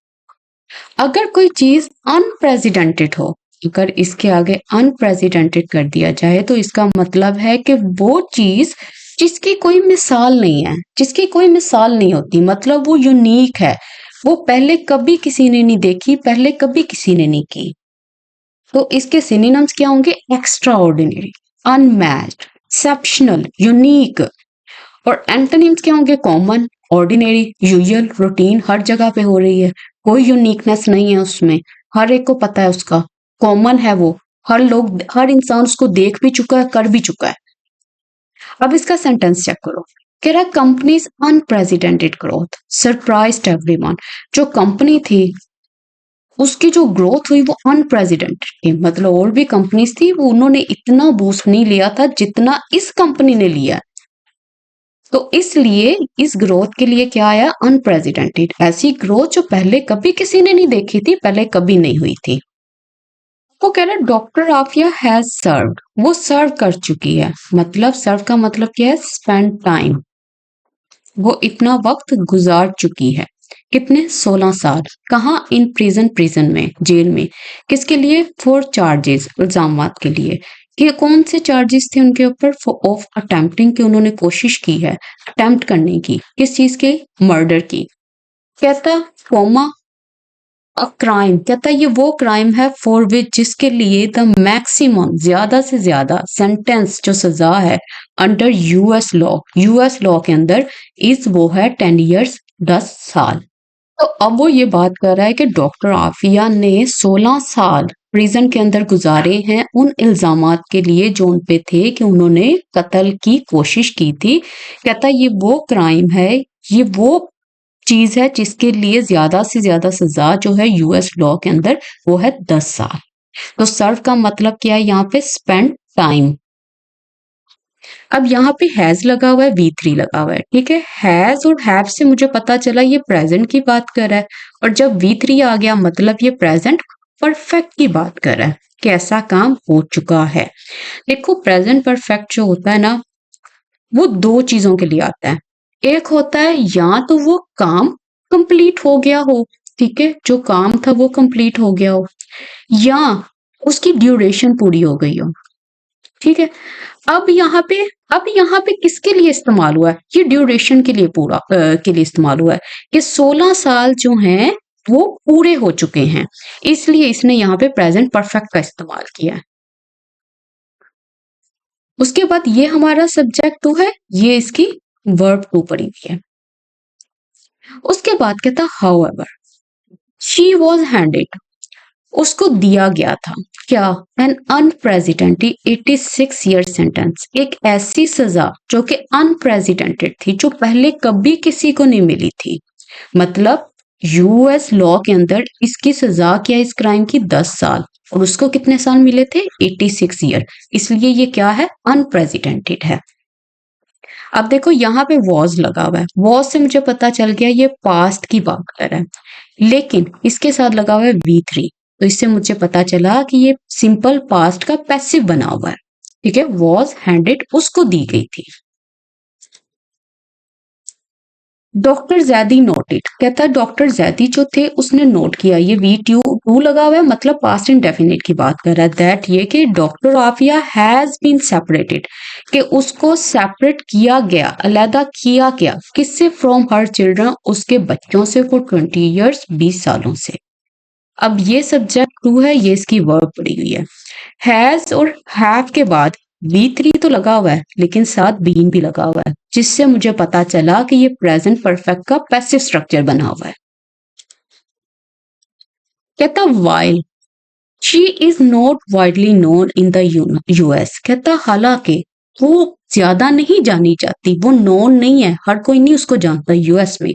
अगर कोई चीज अनप्रेसिडेंटेड हो, अगर इसके आगे अनप्रेसिडेंटेड कर दिया जाए तो इसका मतलब है कि वो चीज जिसकी कोई मिसाल नहीं है, जिसकी कोई मिसाल नहीं होती, मतलब वो यूनिक है, वो पहले कभी किसी ने नहीं देखी, पहले कभी किसी ने नहीं की। तो इसके सिनोनिम्स क्या होंगे, extra ordinary, unmatched, exceptional, unique. और एंटोनिम्स क्या होंगे, कॉमन, ऑर्डिनरी, यूजुअल, रूटीन, हर जगह पे हो रही है, कोई यूनिकनेस नहीं है उसमें, हर एक को पता है उसका, कॉमन है वो, हर लोग, हर इंसान उसको देख भी चुका है, कर भी चुका है। अब इसका सेंटेंस चेक करो, कह रहा है companies unprecedented growth surprised everyone. जो कंपनी थी उसकी जो ग्रोथ हुई वो अनप्रेसिडेंटेड थी, मतलब और भी कंपनीज थी, वो उन्होंने इतना बूस्ट नहीं लिया था जितना इस कंपनी ने लिया। तो इसलिए इस ग्रोथ के लिए क्या आया, अनप्रेसिडेंटेड, ऐसी ग्रोथ जो पहले कभी किसी ने नहीं देखी थी, पहले कभी नहीं हुई थी। वो कह रहे डॉक्टर आफिया हैज सर्व्ड, वो सर्व कर चुकी है, मतलब सर्व का मतलब क्या है, स्पेंड टाइम, वो इतना वक्त गुजार चुकी है। कितने, 16 साल। कहाँ, इन प्रिजन, प्रिजन में, जेल में। किसके लिए, फॉर चार्जेस, इल्जामात के लिए। कि कौन से चार्जेस थे उनके ऊपर, ऑफ अटेम्प्टिंग, कि उन्होंने कोशिश की है अटेम्प्ट करने की, किस चीज के, मर्डर की। कहता कोमा अ क्राइम, कहता ये वो क्राइम है फॉर विच, जिसके लिए द मैक्सिमम, ज्यादा से ज्यादा सेंटेंस, जो सजा है under US law, US law के अंदर, इस वो है 10 ईयर्स, 10 साल। तो अब वो ये बात कर रहा है कि डॉक्टर आफिया ने 16 साल प्रिजन के अंदर गुजारे हैं उन इल्जामात के लिए जो उन पे थे कि उन्होंने कत्ल की कोशिश की थी। कहता ये वो क्राइम है, ये वो चीज है जिसके लिए ज्यादा से ज्यादा सजा जो है यूएस लॉ के अंदर वो है 10 साल। तो सर्व का मतलब क्या है यहाँ पे, स्पेंड टाइम। अब यहाँ पे हैज लगा हुआ है, V3 लगा हुआ है, ठीक है, हैज और हैव से मुझे पता चला ये प्रेजेंट की बात कर रहा है, और जब V3 आ गया मतलब ये प्रेजेंट परफेक्ट की बात कर रहा है, कि ऐसा काम हो चुका है। देखो, प्रेजेंट परफेक्ट जो होता है ना, वो दो चीजों के लिए आता है। एक होता है या तो वो काम कंप्लीट हो गया हो, ठीक है, जो काम था वो कंप्लीट हो गया हो, या उसकी ड्यूरेशन पूरी हो गई हो, ठीक है। अब यहाँ पे, अब यहाँ पे किसके लिए इस्तेमाल हुआ है, ये ड्यूरेशन के लिए, पूरा के लिए इस्तेमाल हुआ है, कि 16 साल जो हैं वो पूरे हो चुके हैं, इसलिए इसने यहाँ पे प्रेजेंट परफेक्ट का इस्तेमाल किया है। उसके बाद ये हमारा सब्जेक्ट 2 है, ये इसकी वर्ब 2 पड़ी हुई है। उसके बाद कहता हाउएवर शी वॉज हैंडेड, उसको दिया गया था क्या, एन अनप्रेसिडेंटेड 86 ईयर सेंटेंस, एक ऐसी सजा जो कि अनप्रेसिडेंटेड थी, जो पहले कभी किसी को नहीं मिली थी। मतलब यूएस लॉ के अंदर इसकी सजा क्या है इस क्राइम की, 10 साल, और उसको कितने साल मिले थे, 86 ईयर, इसलिए ये क्या है, अनप्रेसिडेंटेड है। अब देखो यहाँ पे वॉज लगा हुआ है, वॉज से मुझे पता चल गया ये पास्ट की बात कर रहा है, लेकिन इसके साथ लगा हुआ है V3, तो इससे मुझे पता चला कि ये सिंपल पास्ट का पैसिव बना हुआ है। ठीक है, वॉज हैंडेड उसको दी गई थी। डॉक्टर जैदी नोटेड, कहता है डॉक्टर जैदी जो थे उसने नोट किया, ये V2 लगा हुआ है, मतलब पास्ट इंडेफिनिट की बात कर रहा है, दैट ये कि doctor Aafia has been separated, कि उसको सेपरेट किया गया, अलहदा किया गया, किससे, फ्रॉम हर चिल्ड्रन, उसके बच्चों से, फॉर 20 ईयर्स, 20 सालों से। अब ये सब्जेक्ट 2 है, ये इसकी वर्ब पड़ी हुई है। हैज और हैव के बाद V3 तो लगा हुआ है, लेकिन साथ बीन भी लगा हुआ है, जिससे मुझे पता चला कि ये प्रेजेंट परफेक्ट का पैसिव स्ट्रक्चर बना हुआ है। कहता while she is not widely known in the US, कहता हालांकि वो ज्यादा नहीं जानी जाती, वो नोन नहीं है, हर कोई नहीं उसको जानता यूएस में।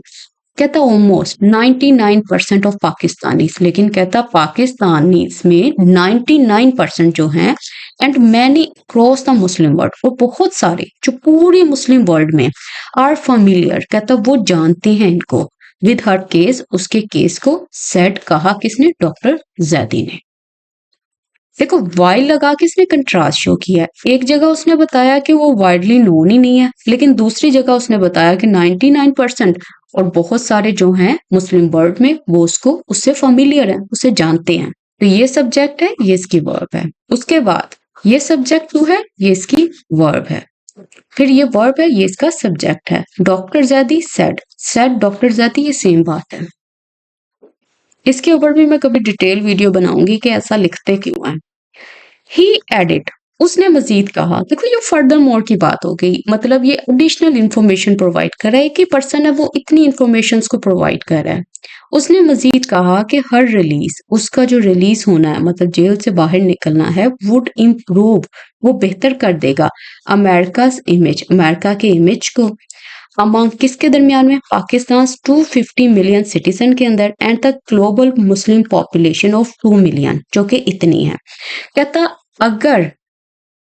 कहता ऑलमोस्ट 99% ऑफ पाकिस्तानीज, लेकिन कहता पाकिस्तानीज में 99% जो हैं, and many cross the Muslim world, और बहुत सारे जो पूरी मुस्लिम वर्ल्ड में, आर फेमिलियर, कहता वो जानते हैं इनको, विद हर केस, उसके केस को, सेड कहा किसने, डॉक्टर जैदी ने। देखो वाइल लगा के इसने कंट्रास्ट शो किया है, एक जगह उसने बताया कि वो वाइडली नोन ही नहीं है, लेकिन दूसरी जगह उसने बताया कि 99% और बहुत सारे जो हैं मुस्लिम वर्ल्ड में वो उसको, उससे फेमिलियर है, उसे जानते हैं। तो ये सब्जेक्ट है, ये इसकी वर्ब है। उसके बाद ये सब्जेक्ट 2 है, ये इसकी वर्ब है। फिर ये वर्ब है, ये इसका सब्जेक्ट है। Doctor Zaidi said, said doctor Zaidi, ये सेम बात है। इसके ऊपर भी मैं कभी डिटेल वीडियो बनाऊंगी कि ऐसा लिखते क्यों है। ही एडिड, उसने मजीद कहा, देखो ये फर्दर मोर की बात हो गई, मतलब ये एडिशनल इंफॉर्मेशन प्रोवाइड कर रहा है, कि पर्सन है वो इतनी इंफॉर्मेशन को प्रोवाइड कर रहा है। उसने मजीद कहा कि हर रिलीज, उसका जो रिलीज होना है, मतलब जेल से बाहर निकलना है, वुड इम्प्रूव, वो बेहतर कर देगा, अमेरिका इमेज, अमेरिका के इमेज को, अमंग किसके दरमियान में, पाकिस्तान 250 मिलियन सिटीजन के अंदर, and the global Muslim population of 2 million, जो कि इतनी है। कहता अगर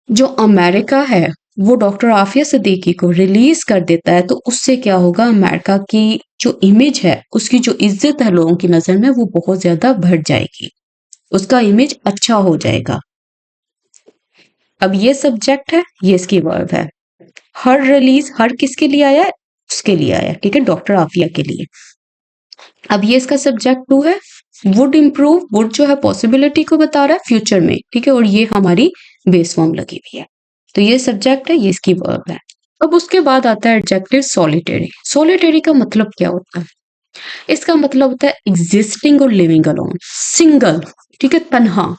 जो अमेरिका है वो डॉक्टर आफिया सिद्दीकी को रिलीज कर देता है, तो उससे क्या होगा, अमेरिका की जो इमेज है, उसकी जो इज्जत है लोगों की नजर में, वो बहुत ज्यादा बढ़ जाएगी, उसका इमेज अच्छा हो जाएगा। अब ये सब्जेक्ट है, ये इसकी वर्ब है। हर रिलीज, हर किसके लिए आया है, उसके लिए आया है, ठीक है, डॉक्टर आफिया के लिए। अब ये इसका सब्जेक्ट 2 है। वुड इम्प्रूव, वुड जो है पॉसिबिलिटी को बता रहा है फ्यूचर में, ठीक है, और ये हमारी बेस फॉर्म लगी हुई है। तो ये सब्जेक्ट है, ये इसकी वर्ब है। अब उसके बाद आता है एडजेक्टिव सॉलिटरी। सॉलिटरी का मतलब क्या होता है, इसका मतलब होता है एग्जिस्टिंग और लिविंग अलोन, सिंगल, ठीक है, तन्हा।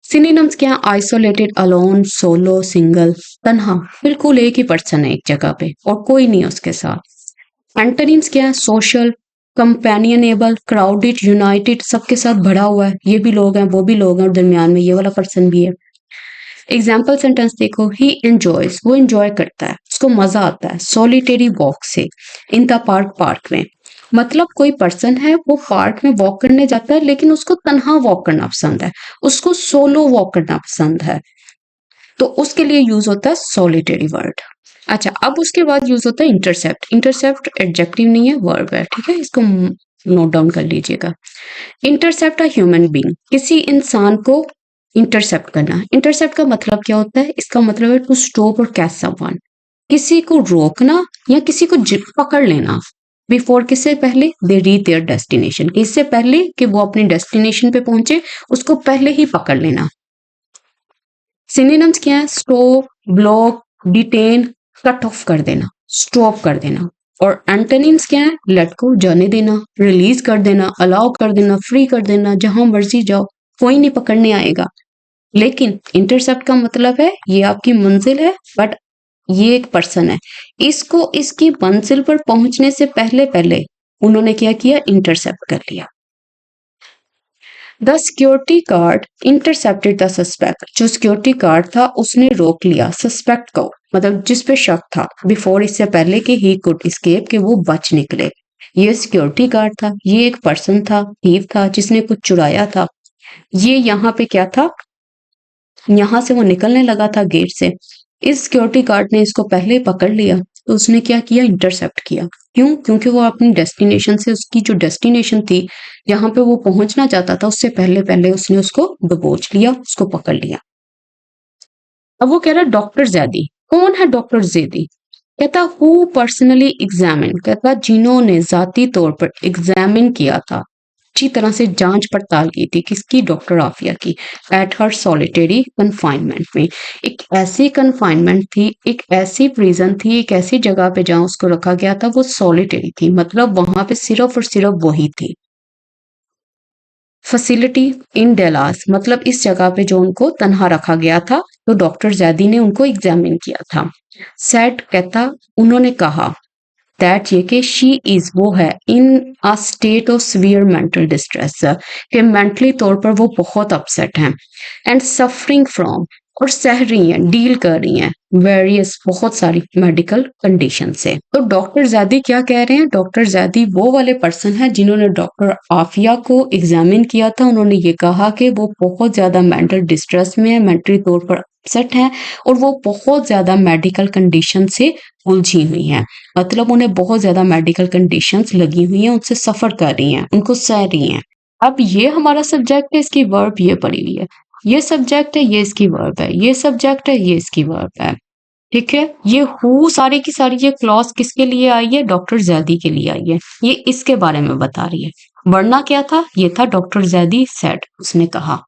सिनोनिम्स क्या है, आइसोलेटेड, अलोन, सोलो, सिंगल, तन्हा, बिल्कुल एक ही पर्सन है एक जगह पे और कोई नहीं है उसके साथ। एंटोनिम्स क्या है, सोशल, कंपेनियनेबल, क्राउडेड, यूनाइटेड, सबके साथ भरा हुआ है, ये भी लोग हैं वो भी लोग हैं और दरमियान में ये वाला पर्सन भी है। एग्जाम्पल सेंटेंस देखो, ही एंजॉयज, वो एंजॉय करता है, उसको मजा आता है, सॉलिटरी वॉक से, इन द पार्क, पार्क में, मतलब कोई पर्सन है वो पार्क में वॉक करने जाता है, लेकिन उसको तन्हा वॉक करना पसंद है, उसको सोलो वॉक करना पसंद है, तो उसके लिए यूज होता है सॉलिटरी वर्ड। अच्छा, अब उसके बाद यूज होता है इंटरसेप्ट। इंटरसेप्ट एडजेक्टिव नहीं है, वर्ब है, ठीक है, इसको नोट डाउन कर लीजिएगा। इंटरसेप्ट अ ह्यूमन बीइंग, किसी इंसान को इंटरसेप्ट करना। इंटरसेप्ट का मतलब क्या होता है, इसका मतलब है टू स्टॉप और कैच समवन, किसी को रोकना या किसी को पकड़ लेना, बिफोर, किससे पहले, दे रीच देयर डेस्टिनेशन, इससे पहले कि वो अपनी डेस्टिनेशन पे पहुंचे, उसको पहले ही पकड़ लेना। सिनोनिम्स क्या है, stop, block, detain, cut off कर देना, स्टॉप कर देना। और एंटोनिम्स क्या है, लेट को, जाने देना, रिलीज कर देना, अलाउ कर देना, फ्री कर देना, जहां मर्जी जाओ, कोई नहीं पकड़ने आएगा। लेकिन इंटरसेप्ट का मतलब है ये आपकी मंजिल है, बट ये एक पर्सन है, इसको इसकी मंजिल पर पहुंचने से पहले पहले उन्होंने क्या किया, इंटरसेप्ट कर लिया। The security guard intercepted the suspect, जो सिक्योरिटी गार्ड था उसने रोक लिया सस्पेक्ट को, मतलब जिस पे शक था, बिफोर, इससे पहले कि ही कुड एस्केप, कि वो बच निकले। ये सिक्योरिटी गार्ड था, ये एक पर्सन था, थीव था, जिसने कुछ चुराया था। ये यहाँ पे क्या था, यहाँ से वो निकलने लगा था गेट से। इस सिक्योरिटी गार्ड ने इसको पहले ही पकड़ लिया, तो उसने क्या किया, इंटरसेप्ट किया। क्यों? क्योंकि वो अपनी डेस्टिनेशन से, उसकी जो डेस्टिनेशन थी जहां पे वो पहुंचना चाहता था, उससे पहले पहले उसने उसको दबोच लिया, उसको पकड़ लिया। अब वो कह रहा है डॉक्टर जैदी। कौन है डॉक्टर जैदी? कहता हु पर्सनली एग्जामिन, कहता जिन्होंने जाती तौर पर एग्जामिन किया था, अच्छी तरह से जांच पड़ताल की थी, किसकी, डॉक्टर आफिया की, एट हर सॉलिटरी कन्फाइनमेंट में। एक ऐसी कन्फाइनमेंट थी, एक ऐसी प्रिजन थी, एक ऐसी जगह पे जहां उसको रखा गया था, वो सॉलिटरी थी, मतलब वहां पे सिर्फ और सिर्फ वही थी। फैसिलिटी इन डेलास, मतलब इस जगह पे जो उनको तनहा रखा गया था, तो डॉक्टर जैदी ने उनको एग्जामिन किया था। सेट, कहता उन्होंने कहा दैट, ये कि शी इज, वो है, in a state of severe mental distress, कि मेंटली तौर पर वो बहुत अपसेट हैं, एंड सफरिंग फ्रॉम, और सह रही हैं, डील कर रही हैं, वेरियस, बहुत सारी मेडिकल कंडीशन से। तो डॉक्टर जैदी क्या कह रहे हैं, डॉक्टर जैदी वो वाले पर्सन है जिन्होंने डॉक्टर आफिया को एग्जामिन किया था। उन्होंने ये कहा कि वो बहुत ज्यादा मेंटल डिस्ट्रेस में है, मेंटली तौर पर अपसेट हैं, और वो बहुत ज्यादा मेडिकल कंडीशन से उलझी हुई हैं, मतलब उन्हें बहुत ज्यादा मेडिकल कंडीशंस लगी हुई हैं, उनसे सफर कर रही हैं, उनको सह रही हैं। अब ये हमारा सब्जेक्ट है, इसकी वर्ब ये पड़ी हुई है, ये सब्जेक्ट है, ये इसकी वर्ब है, ये सब्जेक्ट है, ये इसकी वर्ब है। ठीक है, ये हु सारी की सारी ये क्लॉज किसके लिए आई है, डॉक्टर जैदी के लिए आई है, ये इसके बारे में बता रही है। वरना क्या था, ये था डॉक्टर जैदी सेड, उसने कहा।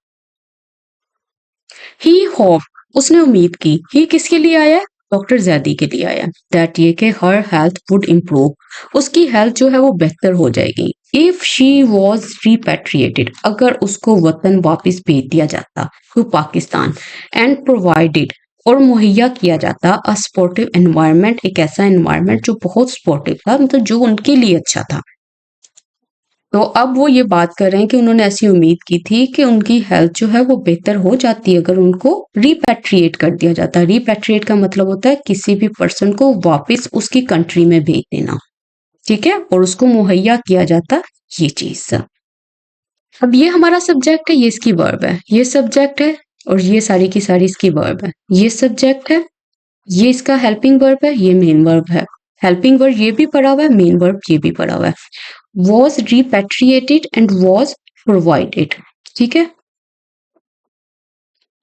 ही होप, उसने उम्मीद की, ही किसके लिए आया है, डॉक्टर जैदी के लिए आया, दैट ये कि हर हेल्थ वुड इम्प्रूव, उसकी हेल्थ जो है वो बेहतर हो जाएगी, इफ शी वॉज रिपेट्रिएटेड, अगर उसको वतन वापस भेज दिया जाता, टू पाकिस्तान, एंड प्रोवाइडेड, और मुहैया किया जाता अ सपोर्टिव एनवायरनमेंट, एक ऐसा एनवायरनमेंट जो बहुत सपोर्टिव था, मतलब जो उनके लिए अच्छा था। तो अब वो ये बात कर रहे हैं कि उन्होंने ऐसी उम्मीद की थी कि उनकी हेल्थ जो है वो बेहतर हो जाती है अगर उनको रिपैट्रिएट कर दिया जाता है। रिपैट्रिएट का मतलब होता है किसी भी पर्सन को वापस उसकी कंट्री में भेज देना, ठीक है, और उसको मुहैया किया जाता ये चीज। अब ये हमारा सब्जेक्ट है, ये इसकी वर्ब है, ये सब्जेक्ट है, और ये सारी की सारी इसकी वर्ब है। ये सब्जेक्ट है, ये इसका हेल्पिंग वर्ब है, ये मेन वर्ब है। हेल्पिंग वर्ब ये भी पड़ा हुआ है, मेन वर्ब ये भी पड़ा हुआ है। was repatriated and was provided, ठीक है।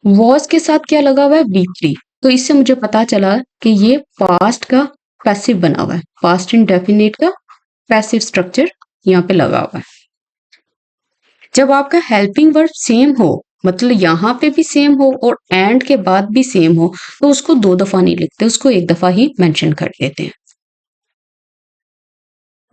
was के साथ क्या लगा हुआ है, V3, तो इससे मुझे पता चला कि ये पास्ट का पैसिव बना हुआ है, पास्ट इंडेफिनिट का पैसिव स्ट्रक्चर यहाँ पे लगा हुआ है। जब आपका हेल्पिंग वर्ब सेम हो, मतलब यहाँ पे भी सेम हो और एंड के बाद भी सेम हो, तो उसको दो दफा नहीं लिखते, उसको एक दफा ही मेंशन कर देते हैं।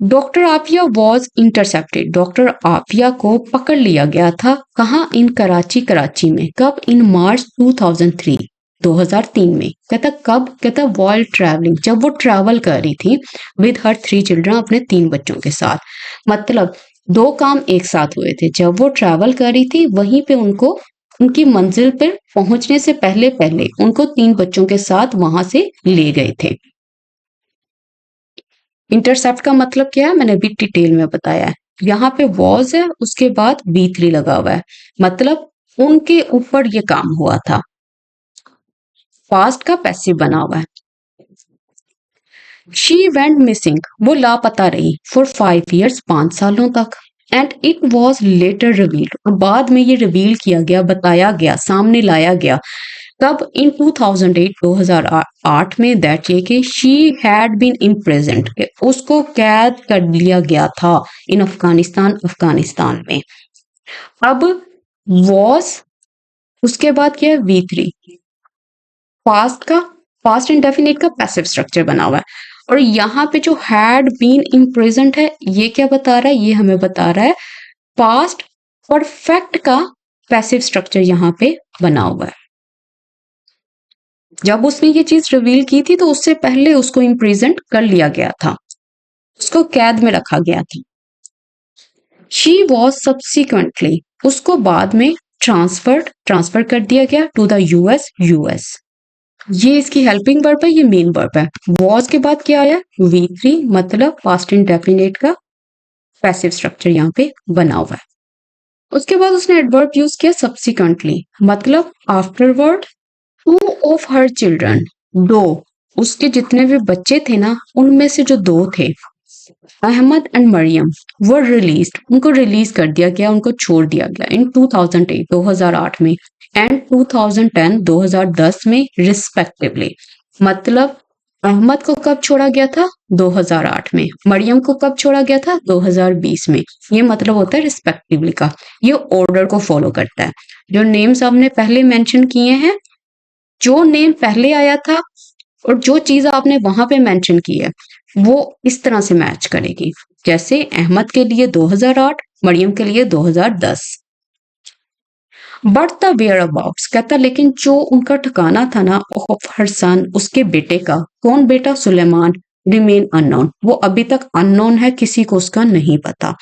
Doctor Aafia was intercepted, doctor Aafia को पकड़ लिया गया था, कहाँ, इन कराची, कराची में, कब, इन मार्च 2003, 2003 में। कहता कब, कहता वाइल ट्रैवलिंग, जब वो ट्रैवल कर रही थी, विद हर 3 चिल्ड्रन, अपने 3 बच्चों के साथ। मतलब दो काम एक साथ हुए थे, जब वो ट्रैवल कर रही थी वहीं पे उनको उनकी मंजिल पर पहुंचने से पहले पहले उनको 3 बच्चों के साथ वहां से ले गए थे। इंटरसेप्ट का मतलब क्या है, मैंने अभी डिटेल में बताया है। यहाँ पे वॉज है, उसके बाद V3 लगा हुआ है, मतलब उनके ऊपर ये काम हुआ था, पास्ट का पैसिव बना हुआ है। शी वेंट मिसिंग, वो लापता रही, फॉर 5 years, 5 सालों तक, and it was later revealed, और बाद में ये रिवील किया गया, बताया गया, सामने लाया गया, कब, इन 2008, 2008 में, दैट ये कि शी हैड बीन इम्प्रेजेंट, उसको कैद कर लिया गया था, इन अफगानिस्तान, अफगानिस्तान में। अब वॉज, उसके बाद क्या है, V3, पास्ट का, पास्ट इंडेफिनिट का पैसिव स्ट्रक्चर बना हुआ है। और यहाँ पे जो हैड बीन इम्प्रेजेंट है, ये क्या बता रहा है, ये हमें बता रहा है पास्ट परफेक्ट का पैसिव स्ट्रक्चर यहाँ पे बना हुआ है। जब उसने ये चीज रिवील की थी तो उससे पहले उसको इम्प्रिजन कर लिया गया था, उसको कैद में रखा गया था। शी वॉज सब्सिक्वेंटली, उसको बाद में ट्रांसफर कर दिया गया टू द यूएस। ये इसकी हेल्पिंग वर्ब है, ये मेन वर्ब है। वॉज के बाद क्या आया, V3, मतलब पास्ट इंडेफिनिट का पैसिव स्ट्रक्चर यहाँ पे बना हुआ है। उसके बाद उसने एडवर्ब यूज किया सब्सिक्वेंटली, मतलब afterward. Two of her children, दो उसके जितने भी बच्चे थे ना, उनमें से जो दो थे, अहमद एंड मरियम, वो रिलीज्ड, उनको रिलीज कर दिया गया, उनको छोड़ दिया गया इन 2008, 2008 में, एंड 2010, 2010 में रिस्पेक्टिवली। मतलब अहमद को कब छोड़ा गया था, 2008 में, मरियम को कब छोड़ा गया था, 2020 में। ये मतलब होता है रिस्पेक्टिवली का, ये ऑर्डर को फॉलो करता है। जो नेम्स आपने पहले मेंशन किए हैं, जो नेम पहले आया था और जो चीज आपने वहां पे मेंशन की है, वो इस तरह से मैच करेगी। जैसे अहमद के लिए 2008, मरियम के लिए 2010। बट द वेयर अबाउट्स, कहता लेकिन जो उनका ठिकाना था ना, ऑफ हर सन, उसके बेटे का, कौन बेटा, सुलेमान, रिमेन अननोन, वो अभी तक अननोन है, किसी को उसका नहीं पता।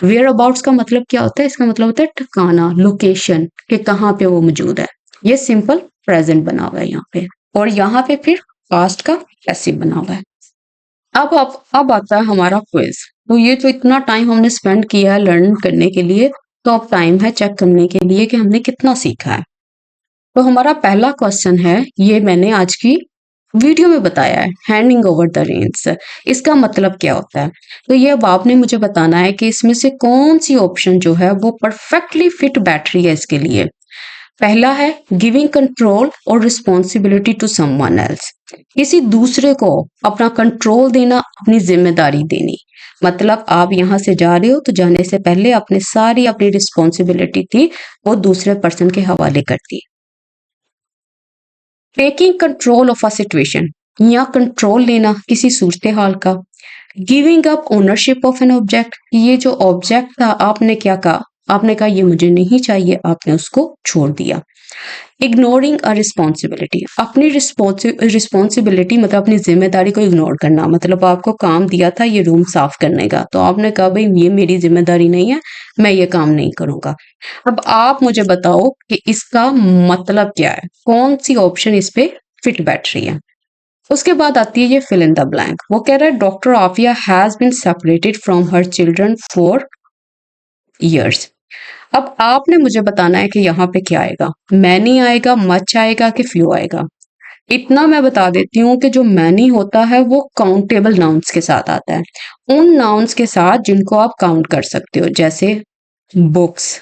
वेयर अबाउट्स का मतलब क्या होता है, इसका मतलब होता है ठिकाना, लोकेशन, कि कहाँ पे वो मौजूद है। ये सिंपल प्रेजेंट बना हुआ है यहाँ पे, और यहाँ पे फिर पास्ट का पैसिव बना हुआ है। अब आता है हमारा क्विज। तो ये जो इतना टाइम हमने स्पेंड किया है लर्न करने के लिए, तो अब टाइम है चेक करने के लिए कि हमने कितना सीखा है। तो हमारा पहला क्वेश्चन है, ये मैंने आज की वीडियो में बताया है, हैंडिंग ओवर द रेन्स। इसका मतलब क्या होता है, तो ये अब आपने मुझे बताना है कि इसमें से कौन सी ऑप्शन जो है वो परफेक्टली फिट बैठ रही है इसके लिए। पहला है गिविंग कंट्रोल और रिस्पॉन्सिबिलिटी टू समवन एल्स, किसी दूसरे को अपना कंट्रोल देना, अपनी जिम्मेदारी देनी। मतलब आप यहाँ से जा रहे हो तो जाने से पहले अपने सारी अपनी रिस्पॉन्सिबिलिटी थी वो दूसरे पर्सन के हवाले कर दी। Taking control of a situation, या कंट्रोल लेना किसी सूरत हाल का। Giving up ownership of an object, ये जो ऑब्जेक्ट था आपने क्या कहा, आपने कहा ये मुझे नहीं चाहिए, आपने उसको छोड़ दिया। इग्नोरिंग अ रिस्पॉन्सिबिलिटी, अपनी रिस्पॉन्सिबिलिटी मतलब अपनी जिम्मेदारी को इग्नोर करना। मतलब आपको काम दिया था ये रूम साफ करने का, तो आपने कहा भाई ये मेरी जिम्मेदारी नहीं है, मैं ये काम नहीं करूंगा। अब आप मुझे बताओ कि इसका मतलब क्या है, कौन सी ऑप्शन इस पे फिट बैठ रही है। उसके बाद आती है ये फिल इन द ब्लैंक। वो कह रहा है doctor Aafia has been separated from her children for years. अब आपने मुझे बताना है कि यहाँ पे क्या आएगा, मैनी आएगा, मच आएगा कि फ्यू आएगा। इतना मैं बता देती हूँ कि जो मैनी होता है वो काउंटेबल नाउन्स के साथ आता है, उन नाउन्स के साथ जिनको आप काउंट कर सकते हो। जैसे बुक्स,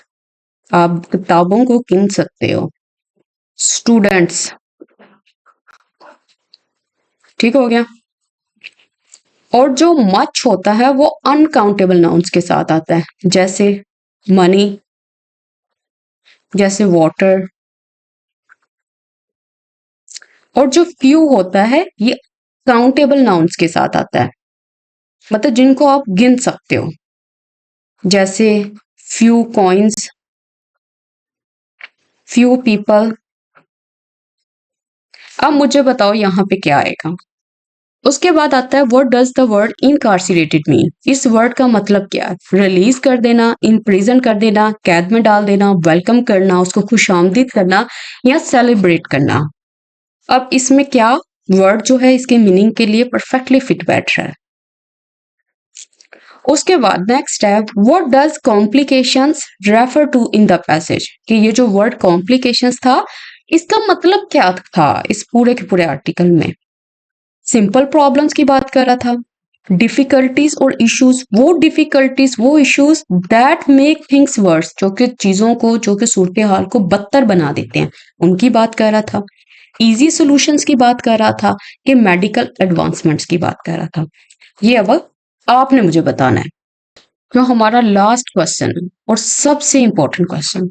आप किताबों को गिन सकते हो। स्टूडेंट्स, ठीक हो गया। और जो मच होता है वो अनकाउंटेबल नाउन्स के साथ आता है, जैसे मनी, जैसे वाटर। और जो फ्यू होता है ये काउंटेबल नाउन्स के साथ आता है, मतलब जिनको आप गिन सकते हो, जैसे फ्यू कॉइन्स, फ्यू पीपल। अब मुझे बताओ यहाँ पे क्या आएगा। उसके बाद आता है what does the word incarcerated mean, इस वर्ड का मतलब क्या है। रिलीज कर देना, इम्प्रिजन कर देना, कैद में डाल देना, वेलकम करना, उसको खुशामदीद करना, या सेलिब्रेट करना। अब इसमें क्या वर्ड जो है इसके मीनिंग के लिए परफेक्टली फिट बैठ रहा है। उसके बाद नेक्स्ट है what does complications refer to in the passage, कि ये जो वर्ड कॉम्प्लिकेशंस था इसका मतलब क्या था इस पूरे के पूरे आर्टिकल में। सिंपल प्रॉब्लम्स की बात कर रहा था, डिफिकल्टीज और इश्यूज, वो डिफिकल्टीज वो issues that make things verse, जो कि चीजों को, जो कि सूरत हाल को बदतर बना देते हैं, उनकी बात कर रहा था। इजी सॉल्यूशंस की बात कर रहा था, कि मेडिकल एडवांसमेंट्स की बात कर रहा था। ये अब आपने मुझे बताना है। जो हमारा लास्ट क्वेश्चन और सबसे important question,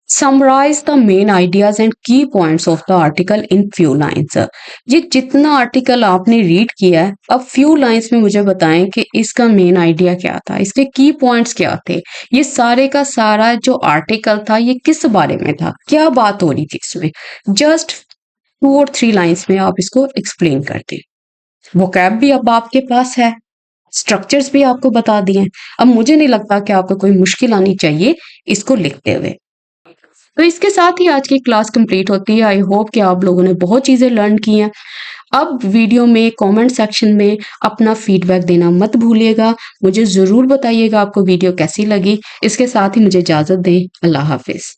summarise the main ideas and key points of the article in few lines. ये जितना आर्टिकल आपने रीड किया है, अब फ्यू लाइन्स में मुझे बताएं कि इसका मेन आइडिया क्या था, इसके की पॉइंट्स क्या थे, ये सारे का सारा जो आर्टिकल था ये किस बारे में था, क्या बात हो रही थी इसमें। जस्ट 2 और 3 लाइन्स में आप इसको एक्सप्लेन कर दें। वोकैब भी अब आपके पास है, स्ट्रक्चर्स भी आपको बता दिए। अब मुझे नहीं लगता कि आपको कोई मुश्किल आनी चाहिए इसको लिखते हुए। तो इसके साथ ही आज की क्लास कंप्लीट होती है। आई होप कि आप लोगों ने बहुत चीज़ें लर्न की हैं। अब वीडियो में कमेंट सेक्शन में अपना फीडबैक देना मत भूलिएगा। मुझे ज़रूर बताइएगा आपको वीडियो कैसी लगी। इसके साथ ही मुझे इजाज़त दें। अल्लाह हाफ़िज़।